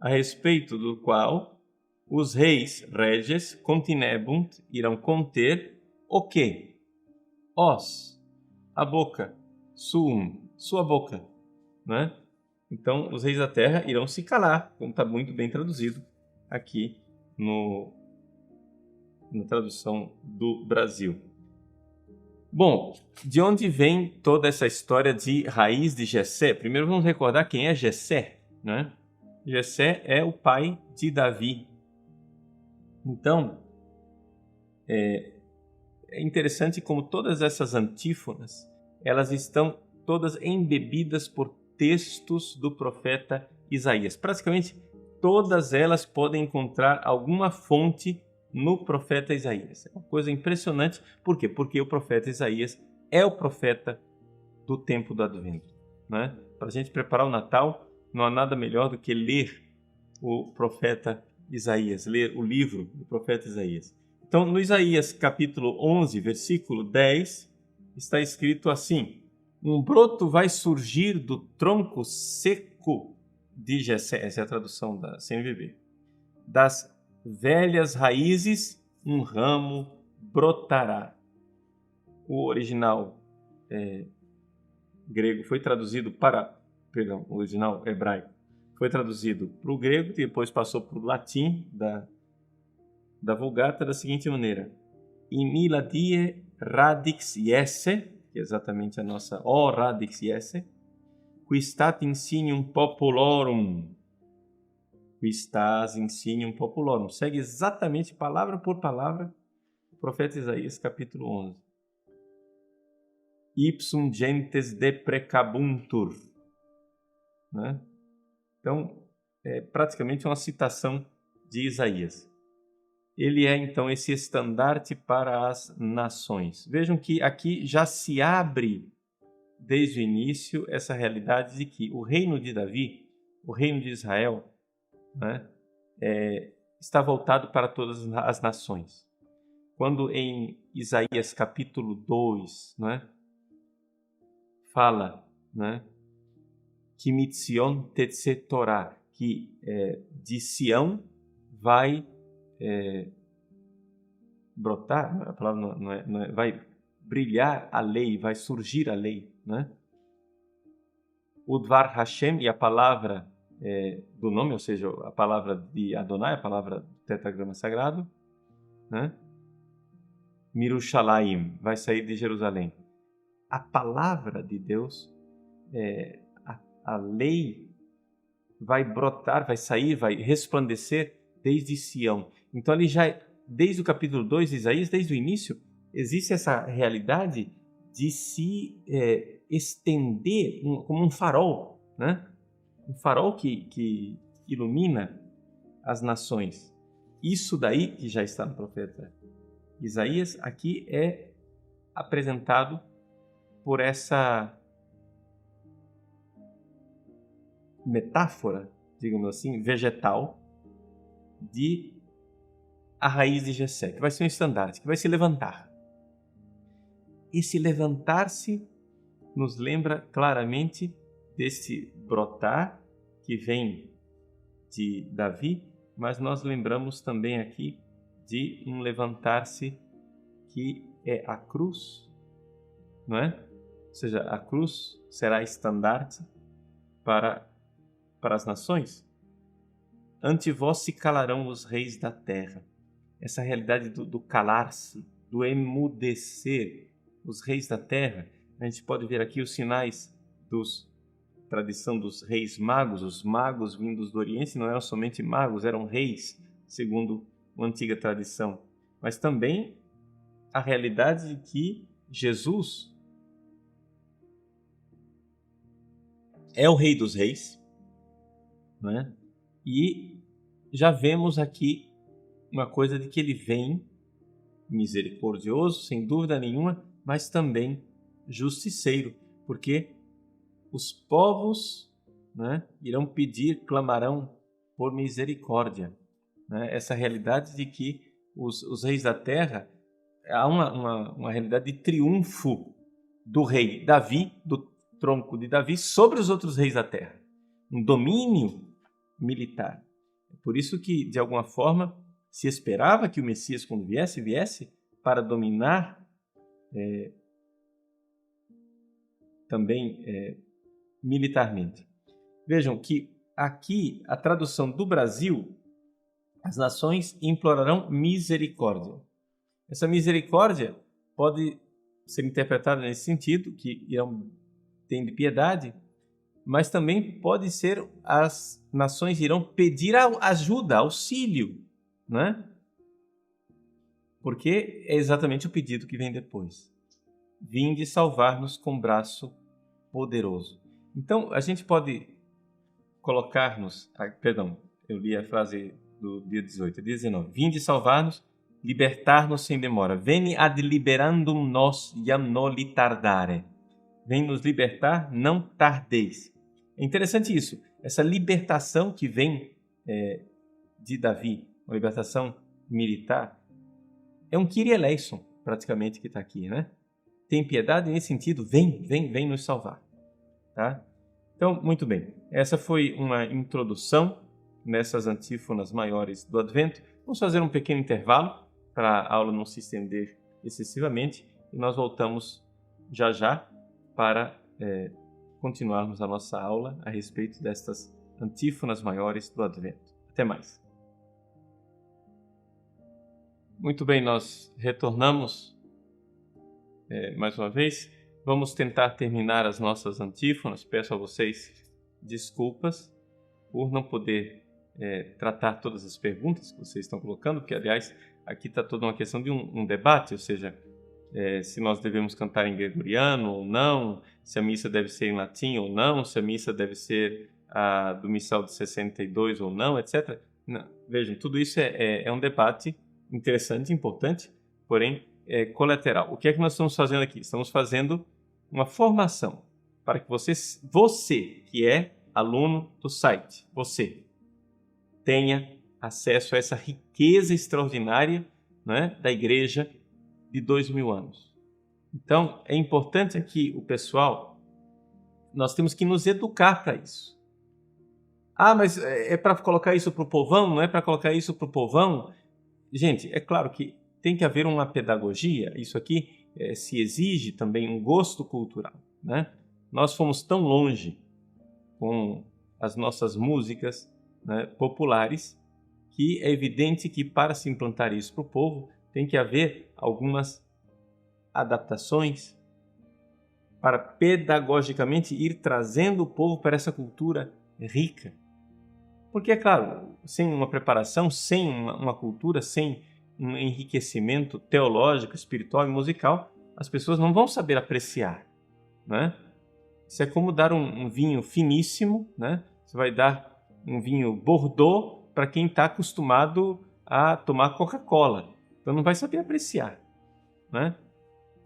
[SPEAKER 2] A respeito do qual os reis, reges, continebunt, irão conter o quê? Os, a boca, suum, sua boca, né? Então, os reis da terra irão se calar, como está muito bem traduzido aqui na tradução do Brasil. Bom, de onde vem toda essa história de raiz de Jessé? Primeiro vamos recordar quem é Jessé, né? Jessé é o pai de Davi. Então, é interessante como todas essas antífonas, elas estão todas embebidas por textos do profeta Isaías. Praticamente todas elas podem encontrar alguma fonte no profeta Isaías. É uma coisa impressionante. Por quê? Porque o profeta Isaías é o profeta do tempo do Advento, né? Para a gente preparar o Natal, não há nada melhor do que ler o profeta Isaías, ler o livro do profeta Isaías. Então, no Isaías capítulo 11, versículo 10, está escrito assim: um broto vai surgir do tronco seco de Jessé. Essa é a tradução da CNVB. Das velhas raízes, um ramo brotará. O original grego foi traduzido o original hebraico foi traduzido para o grego e depois passou para o latim da Vulgata da seguinte maneira: in illa die radix iesse, que é exatamente a nossa O radix iesse, qui stat insignium populorum. Qui stas insignium populorum. Segue exatamente palavra por palavra o profeta Isaías, capítulo 11. ipsum gentes deprecabuntur. Né? Então, é praticamente uma citação de Isaías. Ele é, então, esse estandarte para as nações. Vejam que aqui já se abre, desde o início, essa realidade de que o reino de Davi, o reino de Israel, né, está voltado para todas as nações. Quando em Isaías capítulo 2, né, fala, né, que Mitzion tetse Torá, que de Sião vai brotar, a palavra não é, vai brilhar a lei, vai surgir a lei, né? O Dvar Hashem, e a palavra do nome, ou seja, a palavra de Adonai, a palavra do tetragrama sagrado, né? Mirushalayim, vai sair de Jerusalém. A palavra de Deus, a lei vai brotar, vai sair, vai resplandecer desde Sião. Então ali já, desde o capítulo 2 de Isaías, desde o início, existe essa realidade de se estender como um farol, né? Um farol que ilumina as nações. Isso daí que já está no profeta Isaías, aqui é apresentado por essa metáfora, digamos assim, vegetal, de a raiz de Jessé, que vai ser um estandarte, que vai se levantar. Esse levantar-se nos lembra claramente desse brotar que vem de Davi, mas nós lembramos também aqui de um levantar-se que é a cruz, não é? Ou seja, a cruz será estandarte para as nações. Ante vós se calarão os reis da terra. Essa realidade do calar-se, do emudecer, os reis da terra. A gente pode ver aqui os sinais tradição dos reis magos. Os magos vindos do Oriente não eram somente magos, eram reis, segundo uma antiga tradição. Mas também a realidade de que Jesus é o Rei dos Reis, né? E já vemos aqui uma coisa de que ele vem misericordioso, sem dúvida nenhuma, mas também justiceiro, porque os povos, né, irão pedir, clamarão por misericórdia. Né? Essa realidade de que os reis da terra, há uma realidade de triunfo do rei Davi, do tronco de Davi, sobre os outros reis da terra. Um domínio militar. É por isso que, de alguma forma, se esperava que o Messias, quando viesse para dominar também militarmente. Vejam que aqui a tradução do Brasil, as nações implorarão misericórdia. Essa misericórdia pode ser interpretada nesse sentido, que irão ter piedade, mas também pode ser as nações irão pedir ajuda, auxílio, né? Porque é exatamente o pedido que vem depois. Vinde salvar-nos com braço poderoso. Então, a gente pode colocar-nos... Perdão, eu li a frase do dia 18, dia 19. Vinde salvar-nos, libertar-nos sem demora. Veni ad liberandum nos iam noli tardare. Vem nos libertar, não tardeis. É interessante isso, essa libertação que vem de Davi, uma libertação militar, é um Kyrie eleison, praticamente, que está aqui, né? Tem piedade nesse sentido, vem nos salvar. Tá? Então, muito bem, essa foi uma introdução nessas antífonas maiores do Advento. Vamos fazer um pequeno intervalo para a aula não se estender excessivamente e nós voltamos já para continuarmos a nossa aula a respeito destas antífonas maiores do Advento. Até mais. Muito bem, nós retornamos mais uma vez. Vamos tentar terminar as nossas antífonas. Peço a vocês desculpas por não poder tratar todas as perguntas que vocês estão colocando, porque, aliás, aqui está toda uma questão de um debate, ou seja, se nós devemos cantar em gregoriano ou não, se a missa deve ser em latim ou não, se a missa deve ser a do missal de 62 ou não, etc. Não, vejam, tudo isso é um debate interessante, importante, porém colateral. O que é que nós estamos fazendo aqui? Estamos fazendo uma formação para que você que é aluno do site, você tenha acesso a essa riqueza extraordinária, né, da igreja de 2000 anos. Então, é importante aqui o pessoal, nós temos que nos educar para isso. Ah, mas é para colocar isso para o povão? Não é para colocar isso para o povão? Gente, é claro que tem que haver uma pedagogia, isso aqui se exige também um gosto cultural, né? Nós fomos tão longe com as nossas músicas, né, populares, que é evidente que para se implantar isso para o povo, tem que haver algumas adaptações para pedagogicamente ir trazendo o povo para essa cultura rica. Porque, é claro, sem uma preparação, sem uma cultura, sem um enriquecimento teológico, espiritual e musical, as pessoas não vão saber apreciar, né? Isso é como dar um vinho finíssimo, né? Você vai dar um vinho Bordeaux para quem está acostumado a tomar Coca-Cola. Então não vai saber apreciar, né?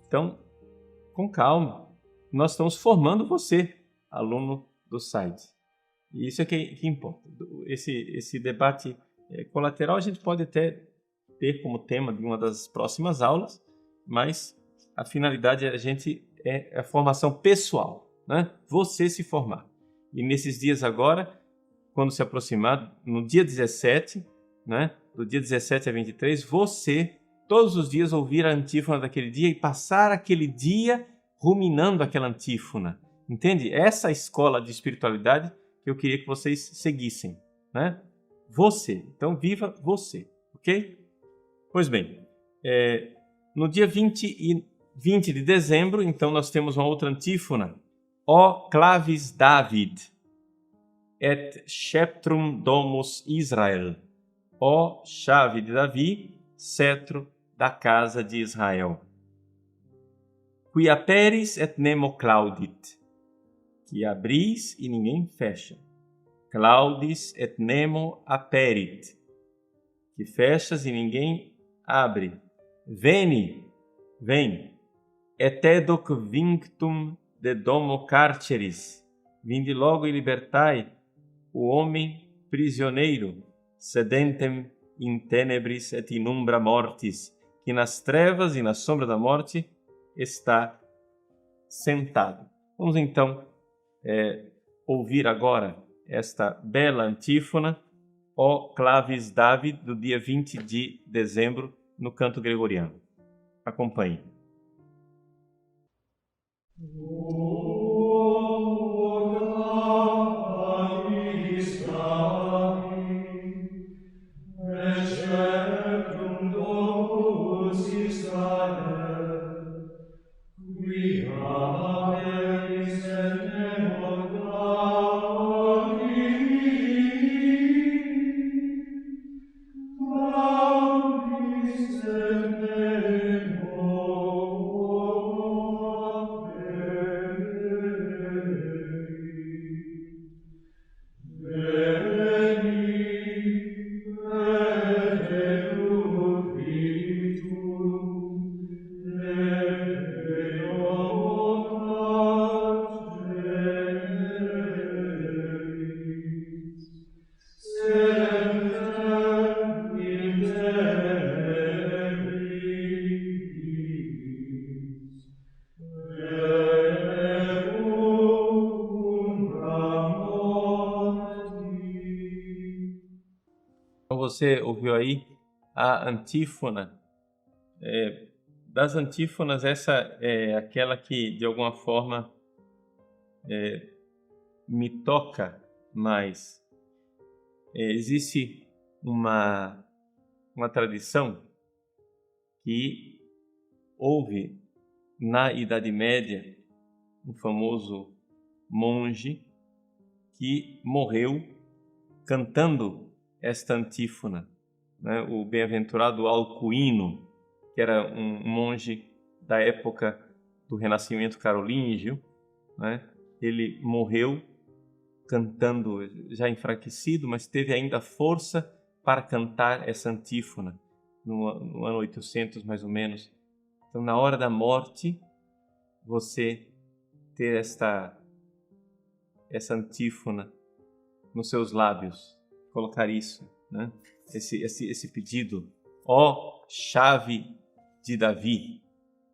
[SPEAKER 2] Então, com calma. Nós estamos formando você, aluno do site. E isso é que importa. Esse debate colateral a gente pode até ter como tema de uma das próximas aulas, mas a finalidade é a formação pessoal, né? Você se formar. E nesses dias agora, quando se aproximar, no dia 17, né? Do dia 17 a 23, você, todos os dias, ouvir a antífona daquele dia e passar aquele dia ruminando aquela antífona. Entende? Essa escola de espiritualidade que eu queria que vocês seguissem, né? Você. Então, viva você, ok? Pois bem, no dia 20 de dezembro, então, nós temos uma outra antífona. O clavis David, et sceptrum domus Israel. Ó chave de Davi, cetro da casa de Israel. Qui aperis et nemo claudit, que abris e ninguém fecha. Claudis et nemo aperit, que fechas e ninguém abre. Veni, vem. Et edoc vinctum de domo carceris, vinde logo e libertai o homem prisioneiro, sedentem in tenebris et in umbra mortis, que nas trevas e na sombra da morte está sentado. Vamos então ouvir agora esta bela antífona, O clavis David, do dia 20 de dezembro, no canto gregoriano. Acompanhe. Você ouviu aí a antífona. Das antífonas, essa é aquela que, de alguma forma, me toca mais. Existe uma tradição que houve na Idade Média um famoso monge que morreu cantando esta antífona, né? O bem-aventurado Alcuíno, que era um monge da época do Renascimento carolíngio, né? Ele morreu cantando, já enfraquecido, mas teve ainda força para cantar essa antífona no ano 800, mais ou menos. Então, na hora da morte, você ter essa antífona nos seus lábios, colocar isso, né? Esse pedido, ó chave de Davi,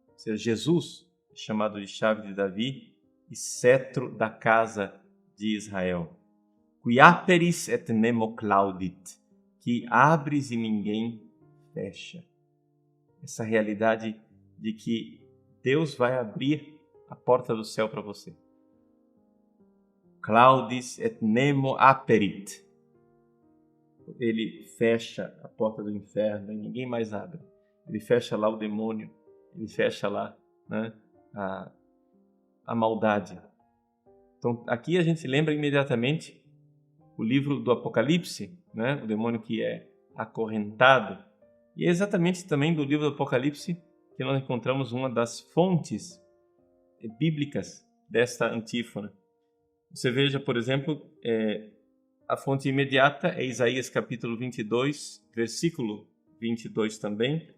[SPEAKER 2] ou seja, Jesus é chamado de chave de Davi e cetro da casa de Israel. Qui aperis et nemo claudit, que abres e ninguém fecha. Essa realidade de que Deus vai abrir a porta do céu para você. Claudis et nemo aperit. Ele fecha a porta do inferno e ninguém mais abre. Ele fecha lá o demônio, ele fecha lá, né, a maldade. Então, aqui a gente lembra imediatamente o livro do Apocalipse, né, o demônio que é acorrentado. E é exatamente também do livro do Apocalipse que nós encontramos uma das fontes bíblicas desta antífona. Você veja, por exemplo, a fonte imediata é Isaías capítulo 22, versículo 22 também,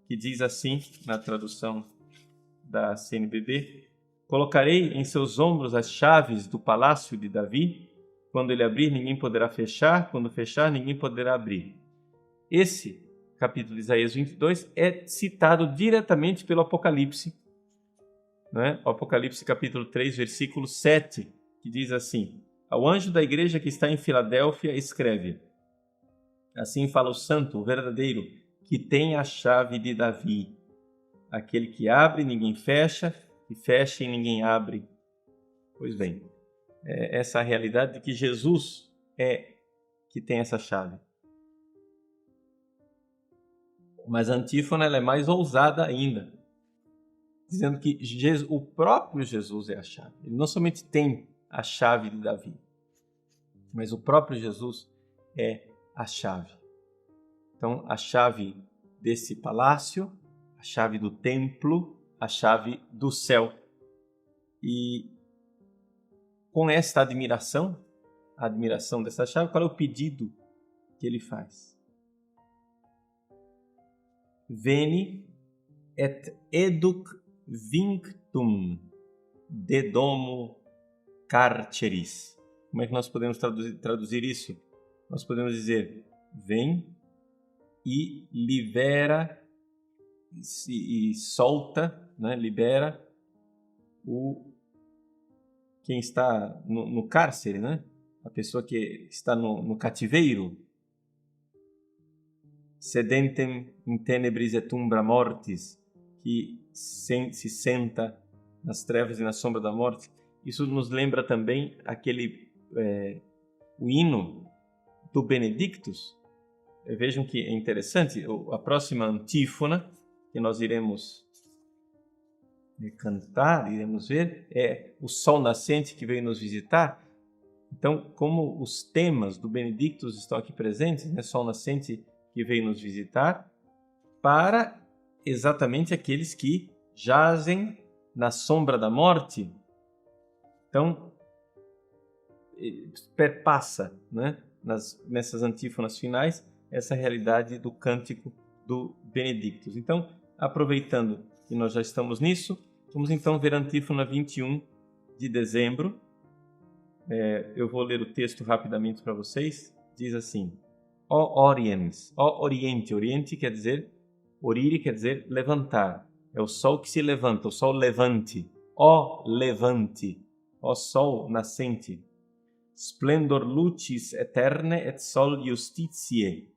[SPEAKER 2] que diz assim, na tradução da CNBB: colocarei em seus ombros as chaves do palácio de Davi. Quando ele abrir, ninguém poderá fechar. Quando fechar, ninguém poderá abrir. Esse capítulo de Isaías 22 é citado diretamente pelo Apocalipse, né? O Apocalipse capítulo 3, versículo 7, que diz assim: ao anjo da igreja que está em Filadélfia escreve: assim fala o santo, o verdadeiro, que tem a chave de Davi, aquele que abre e ninguém fecha, e fecha e ninguém abre. Pois bem, essa realidade de que Jesus é que tem essa chave. Mas a antífona ela é mais ousada ainda, dizendo que o próprio Jesus é a chave. Ele não somente tem a chave de Davi, mas o próprio Jesus é a chave. Então, a chave desse palácio, a chave do templo, a chave do céu. E com esta admiração, a admiração dessa chave, qual é o pedido que ele faz? Veni et educ vinctum de domo carceris. Como é que nós podemos traduzir isso? Nós podemos dizer: vem e libera e solta, né? Libera quem está no cárcere, né? A pessoa que está no cativeiro. Sedentem in tenebris et umbra mortis, que se senta nas trevas e na sombra da morte. Isso nos lembra também o hino do Benedictus. Vejam que é interessante, a próxima antífona que nós iremos cantar, iremos ver, é o sol nascente que veio nos visitar. Então, como os temas do Benedictus estão aqui presentes, né? Sol nascente que veio nos visitar, para exatamente aqueles que jazem na sombra da morte. Então, perpassa, né, nessas antífonas finais essa realidade do cântico do Benedictus. Então, aproveitando que nós já estamos nisso, vamos então ver a antífona 21 de dezembro. Eu vou ler o texto rapidamente para vocês. Diz assim: ó Oriens, ó Oriente. Oriente quer dizer, orire quer dizer levantar. É o sol que se levanta, o sol levante. Ó levante, ó sol nascente. Splendor lucis eterne et sol justitiae.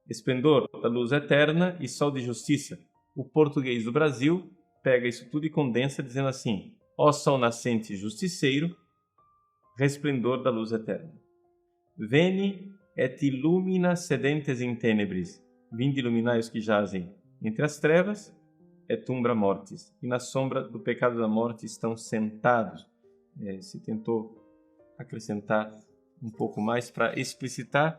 [SPEAKER 2] Esplendor da luz eterna e sol de justiça. O português do Brasil pega isso tudo e condensa dizendo assim: ó sol nascente justiceiro, resplendor da luz eterna. Veni et illumina sedentes in tenebris. Vinde iluminai os que jazem entre as trevas, et umbra mortis. E na sombra do pecado da morte estão sentados. Se tentou acrescentar um pouco mais para explicitar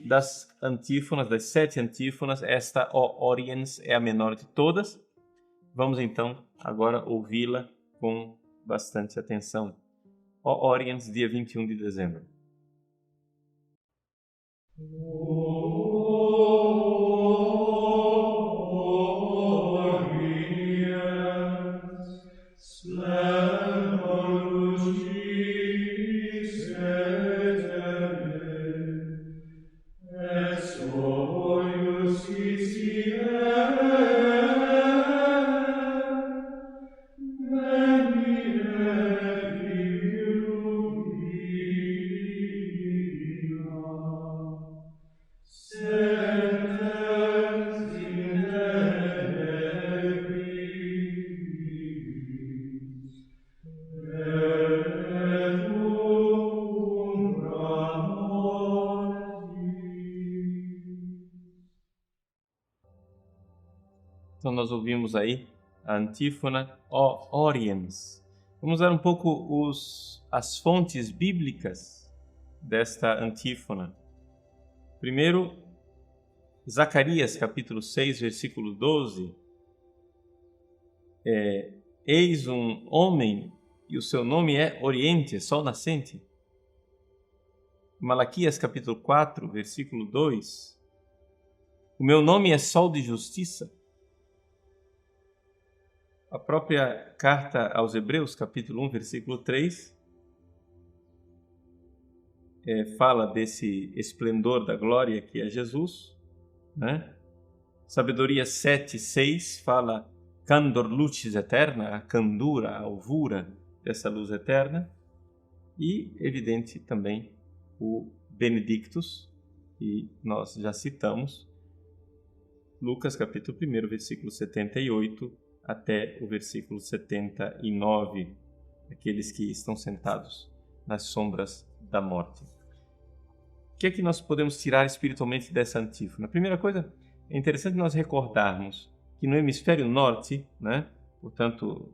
[SPEAKER 2] das antífonas, das 7 antífonas, esta ó Oriens é a menor de todas. Vamos então agora ouvi-la com bastante atenção. Ó Oriens, dia 21 de dezembro. Então nós ouvimos aí a antífona Ó Oriens. Vamos ver um pouco as fontes bíblicas desta antífona. Primeiro, Zacarias capítulo 6, versículo 12. Eis um homem e o seu nome é Oriente, sol nascente. Malaquias capítulo 4, versículo 2. O meu nome é sol de justiça. A própria carta aos Hebreus, capítulo 1, versículo 3, fala desse esplendor da glória que é Jesus, né? Sabedoria 7, 6 fala candor lucis eterna, a candura, a alvura dessa luz eterna. E, evidente, também o Benedictus, que nós já citamos, Lucas, capítulo 1, versículo 78, até o versículo 79, aqueles que estão sentados nas sombras da morte. O que é que nós podemos tirar espiritualmente dessa antífona? A primeira coisa, é interessante nós recordarmos que no hemisfério norte, né, portanto,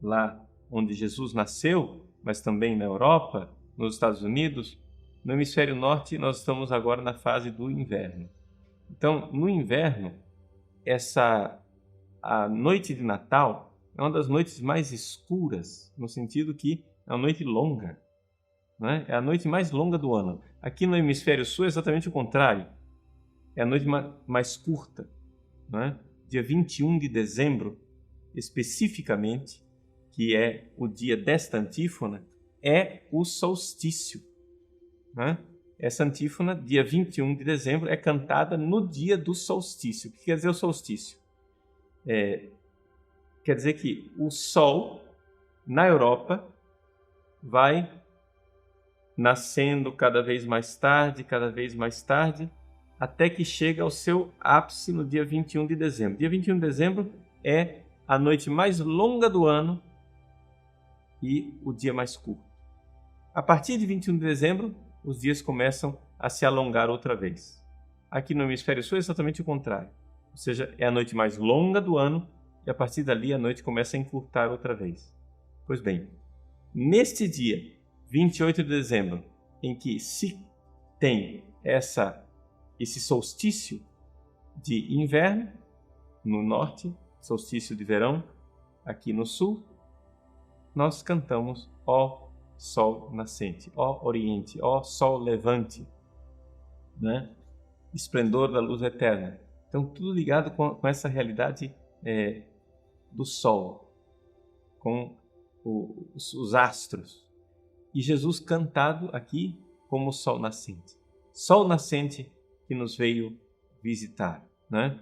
[SPEAKER 2] lá onde Jesus nasceu, mas também na Europa, nos Estados Unidos, no hemisfério norte nós estamos agora na fase do inverno. Então, no inverno, a noite de Natal é uma das noites mais escuras, no sentido que é uma noite longa, né? É a noite mais longa do ano. Aqui no hemisfério sul é exatamente o contrário. É a noite mais curta, né? Dia 21 de dezembro, especificamente, que é o dia desta antífona, é o solstício, né? Essa antífona, dia 21 de dezembro, é cantada no dia do solstício. O que quer dizer o solstício? Quer dizer que o Sol, na Europa, vai nascendo cada vez mais tarde, até que chega ao seu ápice no dia 21 de dezembro. Dia 21 de dezembro é a noite mais longa do ano e o dia mais curto. A partir de 21 de dezembro, os dias começam a se alongar outra vez. Aqui no hemisfério sul é exatamente o contrário. Ou seja, é a noite mais longa do ano e a partir dali a noite começa a encurtar outra vez. Pois bem, neste dia, 28 de dezembro, em que se tem esse solstício de inverno no norte, solstício de verão aqui no sul, nós cantamos Ó Sol Nascente, ó Oriente, ó Sol Levante, né? Esplendor da luz eterna. Então, tudo ligado com essa realidade do Sol, com os astros. E Jesus cantado aqui como Sol Nascente. Sol Nascente que nos veio visitar, né?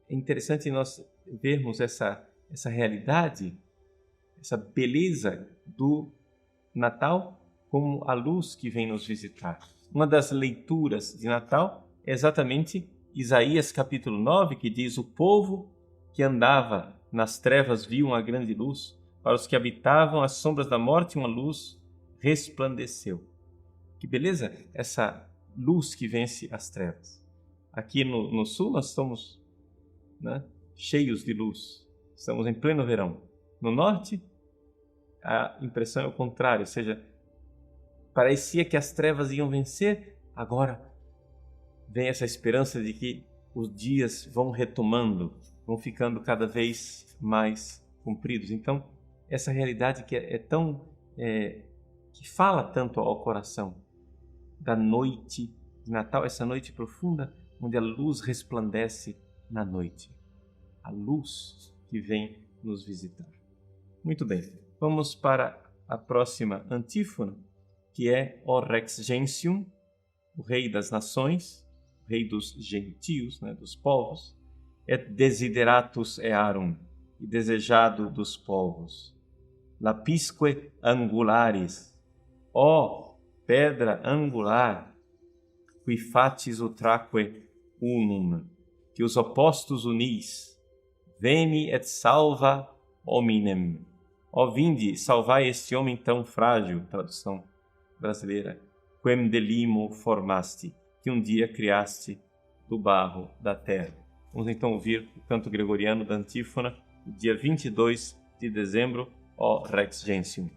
[SPEAKER 2] É interessante nós vermos essa realidade, essa beleza do Natal como a luz que vem nos visitar. Uma das leituras de Natal é exatamente Isaías capítulo 9, que diz: o povo que andava nas trevas viu uma grande luz, para os que habitavam as sombras da morte uma luz resplandeceu. Que beleza essa luz que vence as trevas. Aqui no sul nós estamos, né, cheios de luz, estamos em pleno verão. No norte a impressão é o contrário, ou seja, parecia que as trevas iam vencer, agora vem essa esperança de que os dias vão retomando, vão ficando cada vez mais compridos. Então, essa realidade que é tão que fala tanto ao coração da noite de Natal, essa noite profunda onde a luz resplandece na noite, a luz que vem nos visitar. Muito bem, vamos para a próxima antífona, que é O Rex Gentium, o Rei das Nações, o Rei dos gentios, né, dos povos, et desideratus earum, e desejado dos povos. Lapisque angularis, ó pedra angular, qui fatis utraque unum, que os opostos unis, veni et salva hominem. Ó vinde, salvai este homem tão frágil, tradução brasileira, quem de limo formasti, que um dia criaste do barro da terra. Vamos então ouvir o canto gregoriano da antífona, dia 22 de dezembro, O Rex Gentium.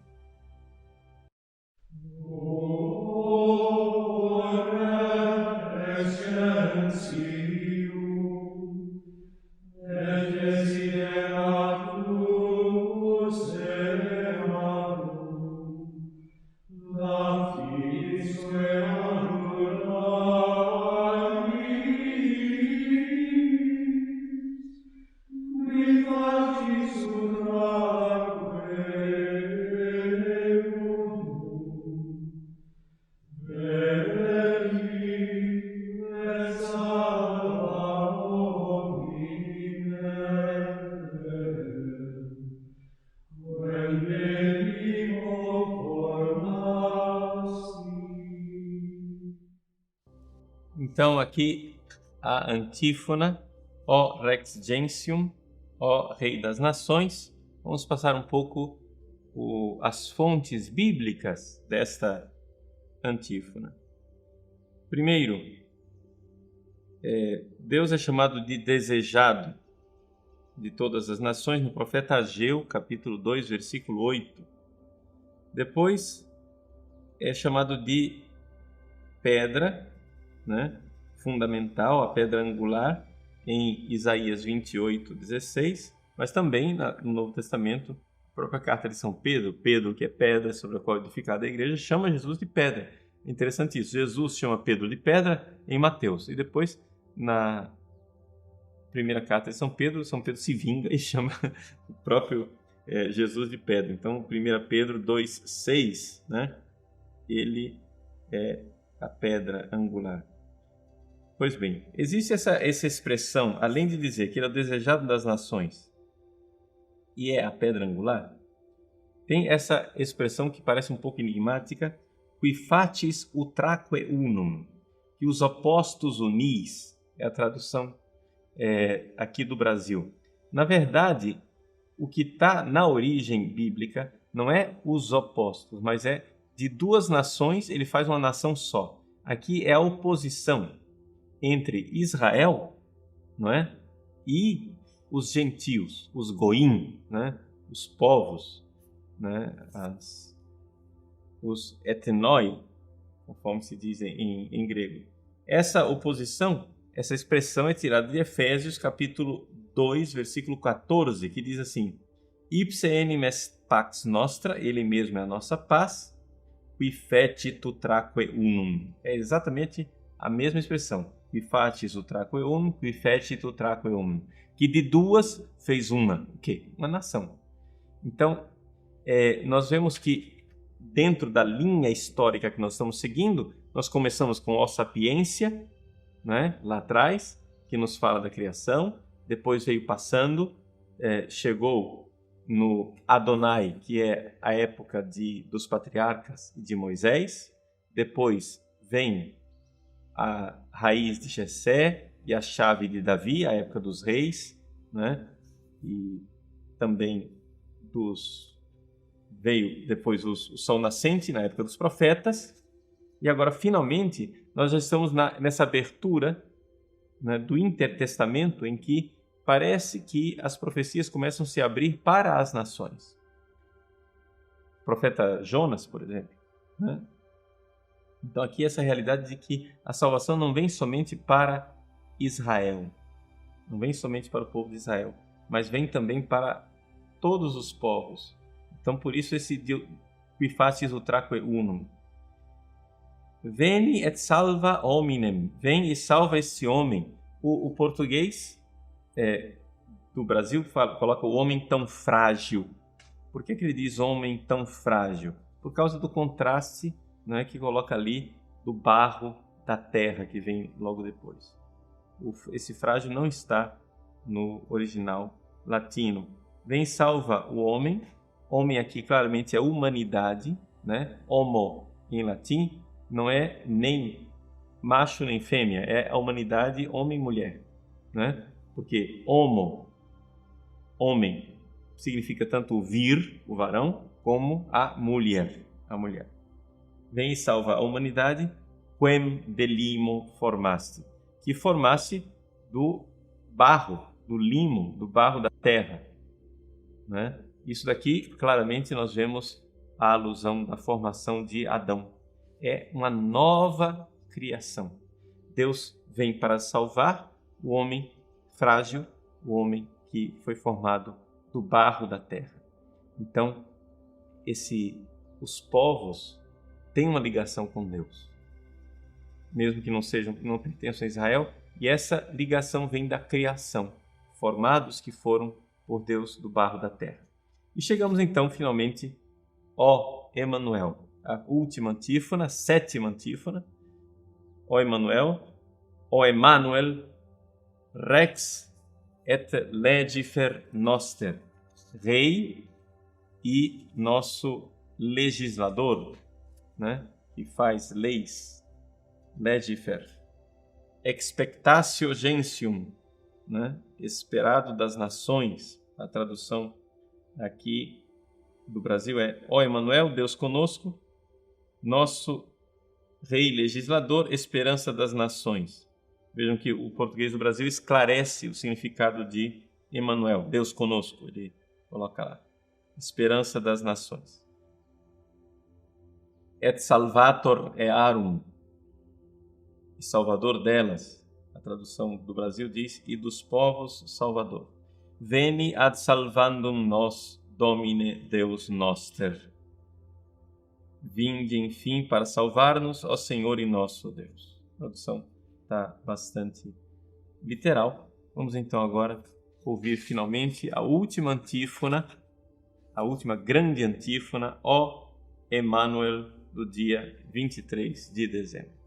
[SPEAKER 2] Então, aqui a antífona, ó Rex Gentium, ó Rei das Nações. Vamos passar um pouco as fontes bíblicas desta antífona. Primeiro, Deus é chamado de desejado de todas as nações no profeta Ageu, capítulo 2, versículo 8. Depois, é chamado de pedra, né, fundamental, a pedra angular, em Isaías 28, 16, mas também no Novo Testamento, a própria carta de São Pedro, Pedro, que é pedra sobre a qual é edificada a igreja, chama Jesus de pedra. É interessante isso, Jesus chama Pedro de pedra em Mateus, e depois, na primeira carta de São Pedro se vinga e chama o próprio Jesus de pedra. Então, 1 Pedro 2, 6, né, ele é a pedra angular. Pois bem, existe essa expressão, além de dizer que ele é o desejado das nações e é a pedra angular, tem essa expressão que parece um pouco enigmática, qui fatis utraque unum, que os opostos unis, é a tradução aqui do Brasil. Na verdade, o que está na origem bíblica não é os opostos, mas é de duas nações, ele faz uma nação só. Aqui é a oposição entre Israel, não é? E os gentios, os goim, né? Os povos, né? Os etnoi, conforme se diz em grego. Essa oposição, essa expressão é tirada de Efésios, capítulo 2, versículo 14, que diz assim: Ipse enim est pax nostra, ele mesmo é a nossa paz, qui fecit utraque unum. É exatamente a mesma expressão. Qui facis utraque unum, qui fecit utraque unum. Que de duas fez uma. O quê? Uma nação. Então, nós vemos que dentro da linha histórica que nós estamos seguindo, nós começamos com Homo sapiência, né, lá atrás, que nos fala da criação, depois veio passando, chegou no Adonai, que é a época dos patriarcas e de Moisés, depois vem a raiz de Jessé e a chave de Davi, a época dos reis, né, e também veio depois o sol nascente, na época dos profetas, e agora, finalmente, nós já estamos nessa abertura, né, do intertestamento, em que parece que as profecias começam a se abrir para as nações. O profeta Jonas, por exemplo, né? Então, aqui essa realidade de que a salvação não vem somente para Israel, Não vem somente para o povo de Israel, mas vem também para todos os povos. Então, por isso, esse qui facis utraque unum. Veni et salva hominem. Vem e salva esse homem. O português do Brasil coloca o homem tão frágil. Por que ele diz homem tão frágil? Por causa do contraste, né, que coloca ali do barro da terra, que vem logo depois. Esse frágil não está no original latino. Vem e salva o homem. Homem aqui claramente é humanidade, né? Homo em latim não é nem macho nem fêmea, é a humanidade homem e mulher, né? Porque homo, homem, significa tanto o vir, o varão, como a mulher, a mulher. Vem e salva a humanidade, quem de limo formaste, que formaste do barro, do limo, do barro da terra, né? Isso daqui, claramente, nós vemos a alusão da formação de Adão. É uma nova criação. Deus vem para salvar o homem frágil, o homem que foi formado do barro da terra. Então, os povos têm uma ligação com Deus, mesmo que não pertençam a Israel, e essa ligação vem da criação, formados que foram por Deus do barro da terra. E chegamos então, finalmente, ó Emanuel, a última antífona, sétima antífona. Ó Emanuel, ó Emmanuel, Rex et legifer noster, Rei e nosso legislador, né, que faz leis, legifer. Expectatio gentium, né, esperado das nações. A tradução aqui do Brasil é: ó Emanuel, Deus conosco, nosso Rei legislador, esperança das nações. Vejam que o português do Brasil esclarece o significado de Emanuel, Deus conosco. Ele coloca lá: esperança das nações. Et salvator earum, e salvador delas. A tradução do Brasil diz: e dos povos, salvador. Veni ad salvandum nos, Domine Deus noster. Vinde, enfim, para salvar-nos, ó Senhor e nosso Deus. A tradução está bastante literal. Vamos então agora ouvir finalmente a última antífona, a última grande antífona, ó Emmanuel, do dia 23 de dezembro.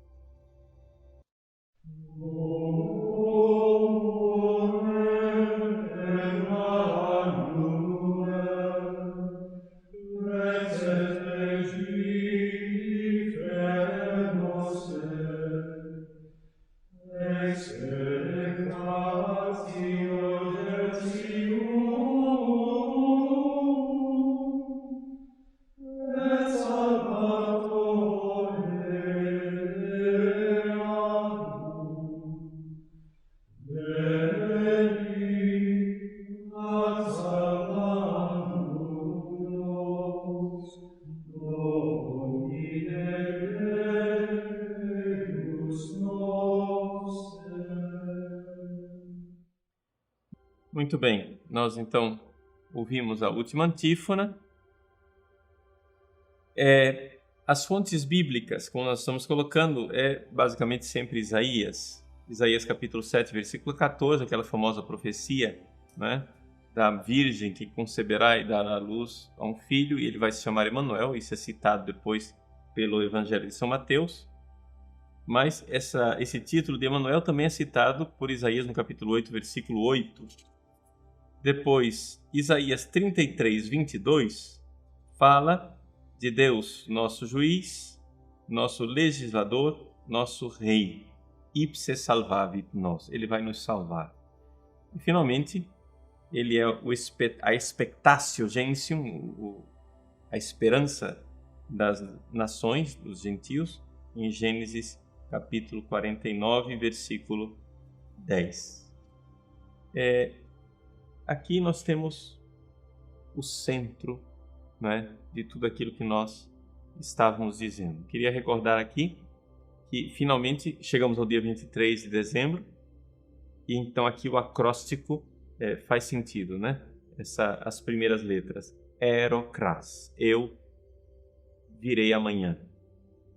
[SPEAKER 2] Muito bem, nós então ouvimos a última antífona. As fontes bíblicas, como nós estamos colocando, é basicamente sempre Isaías. Isaías capítulo 7, versículo 14, aquela famosa profecia, né, da virgem que conceberá e dará à luz a um filho, e ele vai se chamar Emanuel. Isso é citado depois pelo Evangelho de São Mateus. Mas esse título de Emanuel também é citado por Isaías no capítulo 8, versículo 8. Depois, Isaías 33, 22, fala de Deus, nosso juiz, nosso legislador, nosso rei. Ipse salvavit nos. Ele vai nos salvar. E, finalmente, ele é a expectatio gentium, a esperança das nações, dos gentios, em Gênesis capítulo 49, versículo 10. Aqui nós temos o centro, né, de tudo aquilo que nós estávamos dizendo. Queria recordar aqui que finalmente chegamos ao dia 23 de dezembro E então aqui o acróstico faz sentido, né? As primeiras letras. Aerocras. Eu virei amanhã.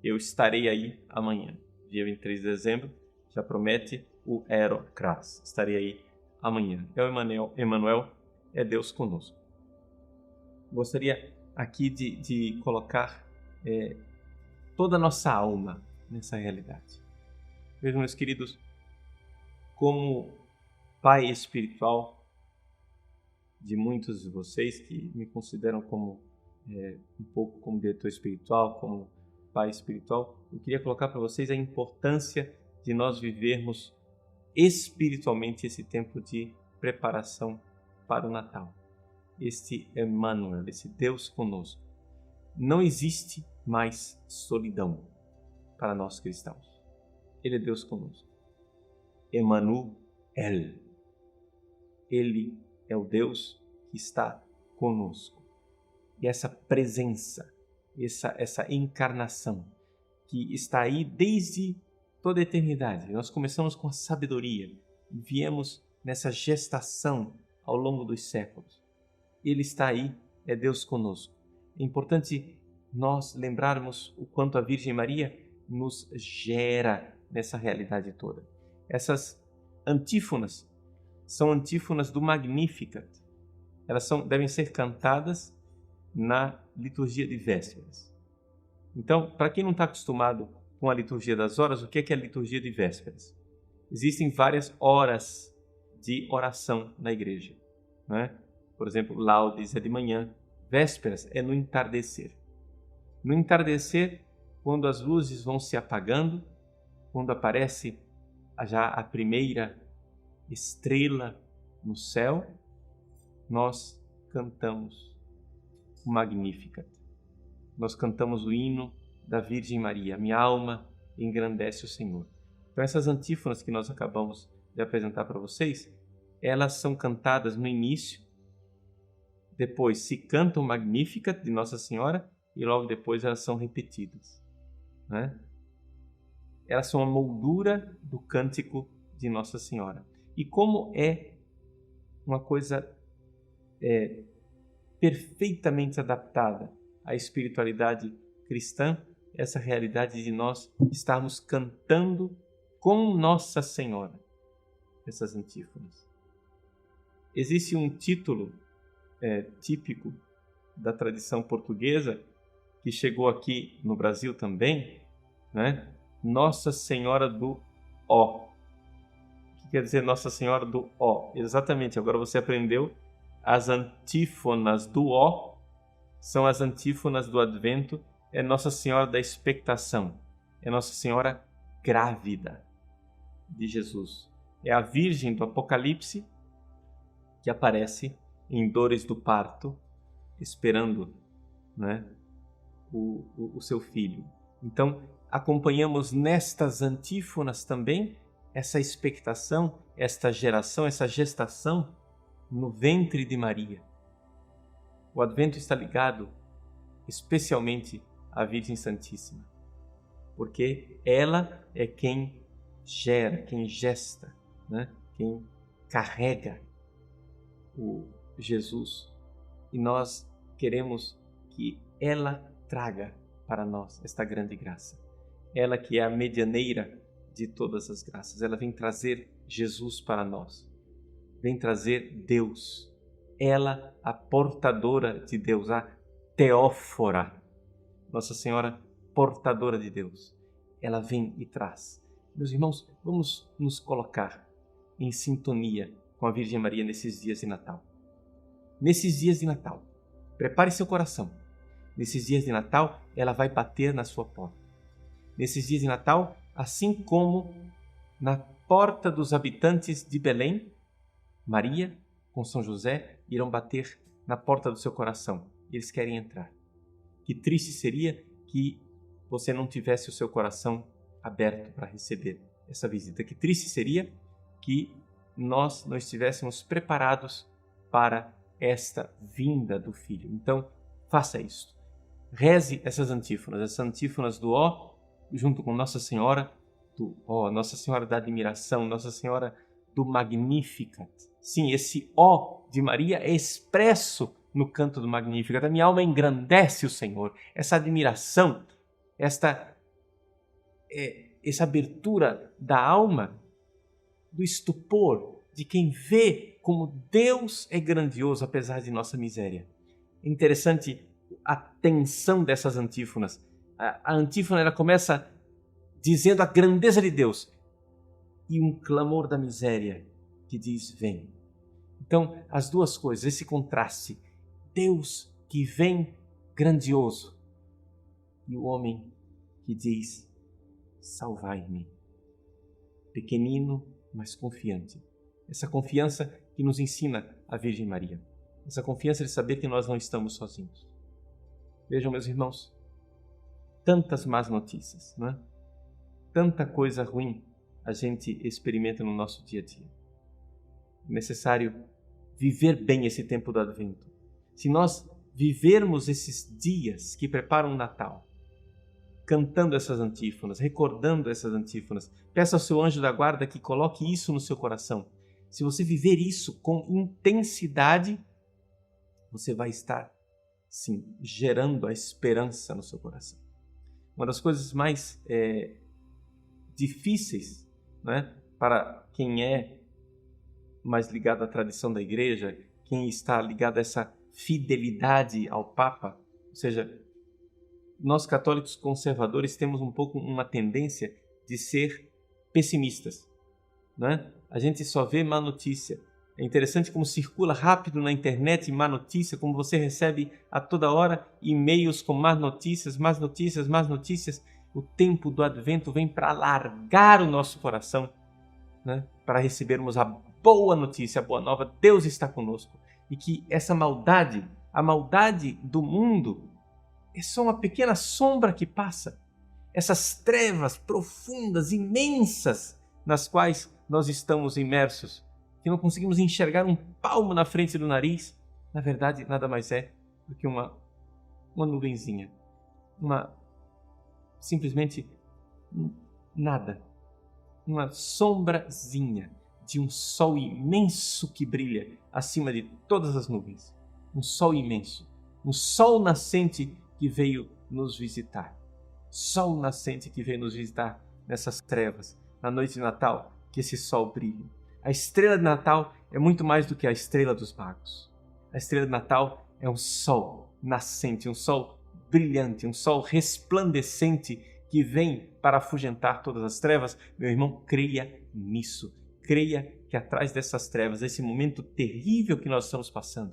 [SPEAKER 2] Eu estarei aí amanhã. Dia 23 de dezembro já promete o Aerocras. Estarei aí amanhã. É o Emmanuel é Deus conosco. Gostaria aqui de colocar toda a nossa alma nessa realidade. Vejam, meus queridos, como pai espiritual de muitos de vocês que me consideram como um pouco como diretor espiritual, como pai espiritual, eu queria colocar para vocês a importância de nós vivermos espiritualmente esse tempo de preparação para o Natal. Este Emmanuel, esse Deus conosco. Não existe mais solidão para nós cristãos. Ele é Deus conosco. Emmanuel. Ele é o Deus que está conosco. E essa presença, essa encarnação que está aí desde toda a eternidade. Nós começamos com a sabedoria e viemos nessa gestação ao longo dos séculos. Ele está aí, é Deus conosco. É importante nós lembrarmos o quanto a Virgem Maria nos gera nessa realidade toda. Essas antífonas são antífonas do Magnificat. Elas devem ser cantadas na liturgia de vésperas. Então, para quem não está acostumado com a liturgia das horas, o que é a liturgia de vésperas? Existem várias horas de oração na igreja, né? Por exemplo, laudes é de manhã, vésperas é no entardecer. No entardecer, quando as luzes vão se apagando, quando aparece já a primeira estrela no céu, nós cantamos o Magnificat. Nós cantamos o hino da Virgem Maria. Minha alma engrandece o Senhor. Então essas antífonas que nós acabamos de apresentar para vocês, elas são cantadas no início, depois se canta o Magnificat de Nossa Senhora e logo depois elas são repetidas, né? Elas são a moldura do cântico de Nossa Senhora. E como é uma coisa perfeitamente adaptada à espiritualidade cristã, essa realidade de nós estarmos cantando com Nossa Senhora essas antífonas. Existe um título típico da tradição portuguesa que chegou aqui no Brasil também, né? Nossa Senhora do Ó. O que quer dizer Nossa Senhora do Ó? Exatamente, agora você aprendeu. As antífonas do Ó são as antífonas do Advento, é Nossa Senhora da Expectação, é Nossa Senhora grávida de Jesus. É a Virgem do Apocalipse que aparece em dores do parto, esperando, né, o seu filho. Então, acompanhamos nestas antífonas também essa expectação, esta geração, essa gestação no ventre de Maria. O Advento está ligado especialmente à Virgem Santíssima, porque ela é quem gera, quem gesta, né? Quem carrega o Jesus. E nós queremos que ela traga para nós esta grande graça. Ela que é a medianeira de todas as graças. Ela vem trazer Jesus para nós. Vem trazer Deus. Ela, a portadora de Deus, a Teófora. Nossa Senhora, portadora de Deus. Ela vem e traz. Meus irmãos, vamos nos colocar em sintonia com a Virgem Maria nesses dias de Natal. Nesses dias de Natal, prepare seu coração. Nesses dias de Natal, ela vai bater na sua porta. Nesses dias de Natal, assim como na porta dos habitantes de Belém, Maria com São José irão bater na porta do seu coração. Eles querem entrar. Que triste seria que você não tivesse o seu coração aberto para receber essa visita. Que triste seria que nós não estivéssemos preparados para esta vinda do Filho. Então, faça isto. Reze essas antífonas do Ó, junto com Nossa Senhora do Ó, Nossa Senhora da Admiração, Nossa Senhora do Magnificat. Sim, esse ó de Maria é expresso no canto do Magnificat. A minha alma engrandece o Senhor. Essa admiração, essa abertura da alma, do estupor, de quem vê como Deus é grandioso apesar de nossa miséria. É interessante a tensão dessas antífonas. A antífona ela começa dizendo a grandeza de Deus e um clamor da miséria que diz, vem. Então, as duas coisas, esse contraste, Deus que vem grandioso e o homem que diz, salvai-me. Pequenino, mas confiante. Essa confiança que nos ensina a Virgem Maria. Essa confiança de saber que nós não estamos sozinhos. Vejam, meus irmãos, tantas más notícias, não é? Tanta coisa ruim a gente experimenta no nosso dia a dia. É necessário viver bem esse tempo do Advento. Se nós vivermos esses dias que preparam o Natal, cantando essas antífonas, recordando essas antífonas, peça ao seu anjo da guarda que coloque isso no seu coração. Se você viver isso com intensidade, você vai estar, sim, gerando a esperança no seu coração. Uma das coisas mais difíceis, né, para quem é mais ligado à tradição da igreja, quem está ligado a essa fidelidade ao Papa, ou seja, nós católicos conservadores temos um pouco uma tendência de ser pessimistas, né? A gente só vê má notícia. É interessante como circula rápido na internet má notícia, como você recebe a toda hora e-mails com más notícias, más notícias, más notícias. O tempo do Advento vem para alargar o nosso coração, né? Para recebermos a boa notícia, a boa nova. Deus está conosco. E que essa maldade, a maldade do mundo, é só uma pequena sombra que passa. Essas trevas profundas, imensas, nas quais nós estamos imersos, que não conseguimos enxergar um palmo na frente do nariz, na verdade, nada mais é do que uma nuvenzinha, simplesmente nada, uma sombrazinha de um sol imenso que brilha acima de todas as nuvens, um sol imenso, um sol nascente que veio nos visitar, sol nascente que veio nos visitar nessas trevas, na noite de Natal, que esse sol brilhe. A estrela de Natal é muito mais do que a estrela dos magos. A estrela de Natal é um sol nascente, um sol brilhante, um sol resplandecente que vem para afugentar todas as trevas. Meu irmão, creia nisso. Creia que atrás dessas trevas, esse momento terrível que nós estamos passando,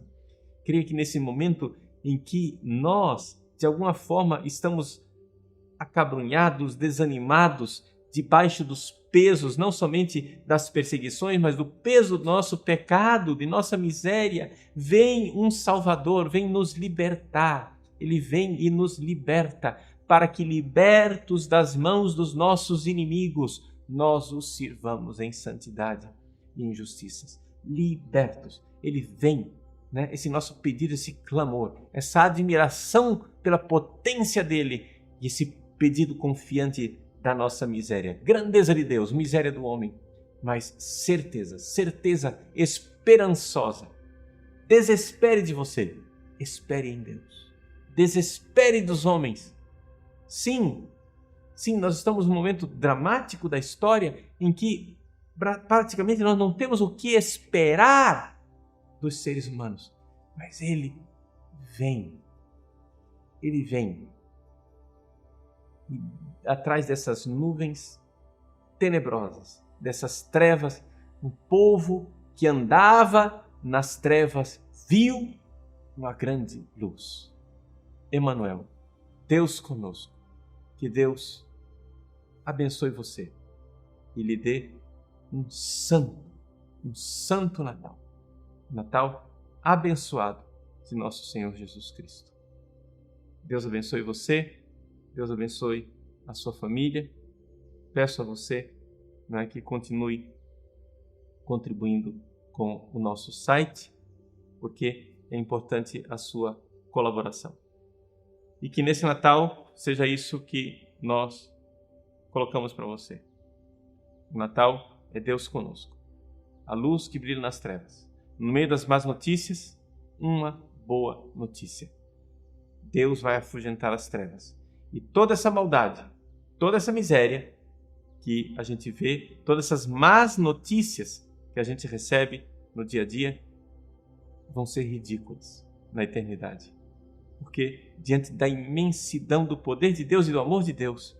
[SPEAKER 2] creia que nesse momento em que nós, de alguma forma, estamos acabrunhados, desanimados, debaixo dos pesos, não somente das perseguições, mas do peso do nosso pecado, de nossa miséria, vem um Salvador, vem nos libertar. Ele vem e nos liberta, para que, libertos das mãos dos nossos inimigos, nós os sirvamos em santidade e em justiças. Libertos. Ele vem, né? Esse nosso pedido, esse clamor, essa admiração pela potência dele e esse pedido confiante da nossa miséria. Grandeza de Deus, miséria do homem, mas certeza esperançosa. Desespere de você, espere em Deus. Desespere dos homens. Sim, nós estamos num momento dramático da história em que praticamente nós não temos o que esperar dos seres humanos, mas Ele vem. Ele vem. E atrás dessas nuvens tenebrosas, dessas trevas, um povo que andava nas trevas viu uma grande luz. Emanuel, Deus conosco. Que Deus abençoe você e lhe dê um santo Natal. Natal abençoado de nosso Senhor Jesus Cristo. Deus abençoe você, Deus abençoe a sua família. Peço a você, né, que continue contribuindo com o nosso site, porque é importante a sua colaboração. E que nesse Natal seja isso que nós colocamos para você. O Natal é Deus conosco. a luz que brilha nas trevas. No meio das más notícias, uma boa notícia. Deus vai afugentar as trevas. E toda essa maldade, toda essa miséria que a gente vê, todas essas más notícias que a gente recebe no dia a dia, vão ser ridículas na eternidade. Porque diante da imensidão do poder de Deus e do amor de Deus,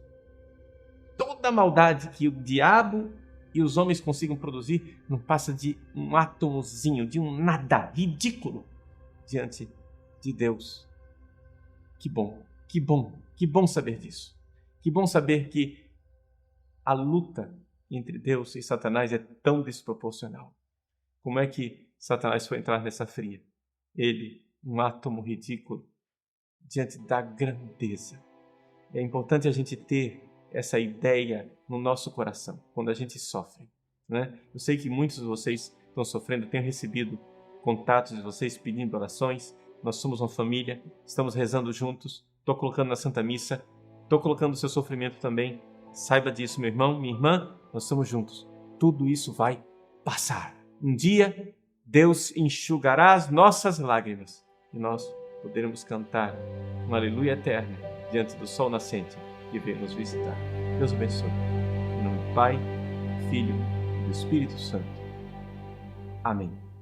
[SPEAKER 2] toda a maldade que o diabo e os homens consigam produzir não passa de um átomozinho, de um nada ridículo diante de Deus. Que bom, que bom, que bom saber disso. Que bom saber que a luta entre Deus e Satanás é tão desproporcional. Como é que Satanás foi entrar nessa fria? Ele, um átomo ridículo, diante da grandeza. É importante a gente ter essa ideia no nosso coração, quando a gente sofre, né? Eu sei que muitos de vocês estão sofrendo, eu tenho recebido contatos de vocês pedindo orações. Nós somos uma família, estamos rezando juntos, estou colocando na Santa Missa, estou colocando o seu sofrimento também. Saiba disso, meu irmão, minha irmã, nós estamos juntos. Tudo isso vai passar. Um dia, Deus enxugará as nossas lágrimas e nós poderemos cantar um aleluia eterno diante do sol nascente e vir nos visitar. Deus abençoe. Em nome do Pai, do Filho e do Espírito Santo. Amém.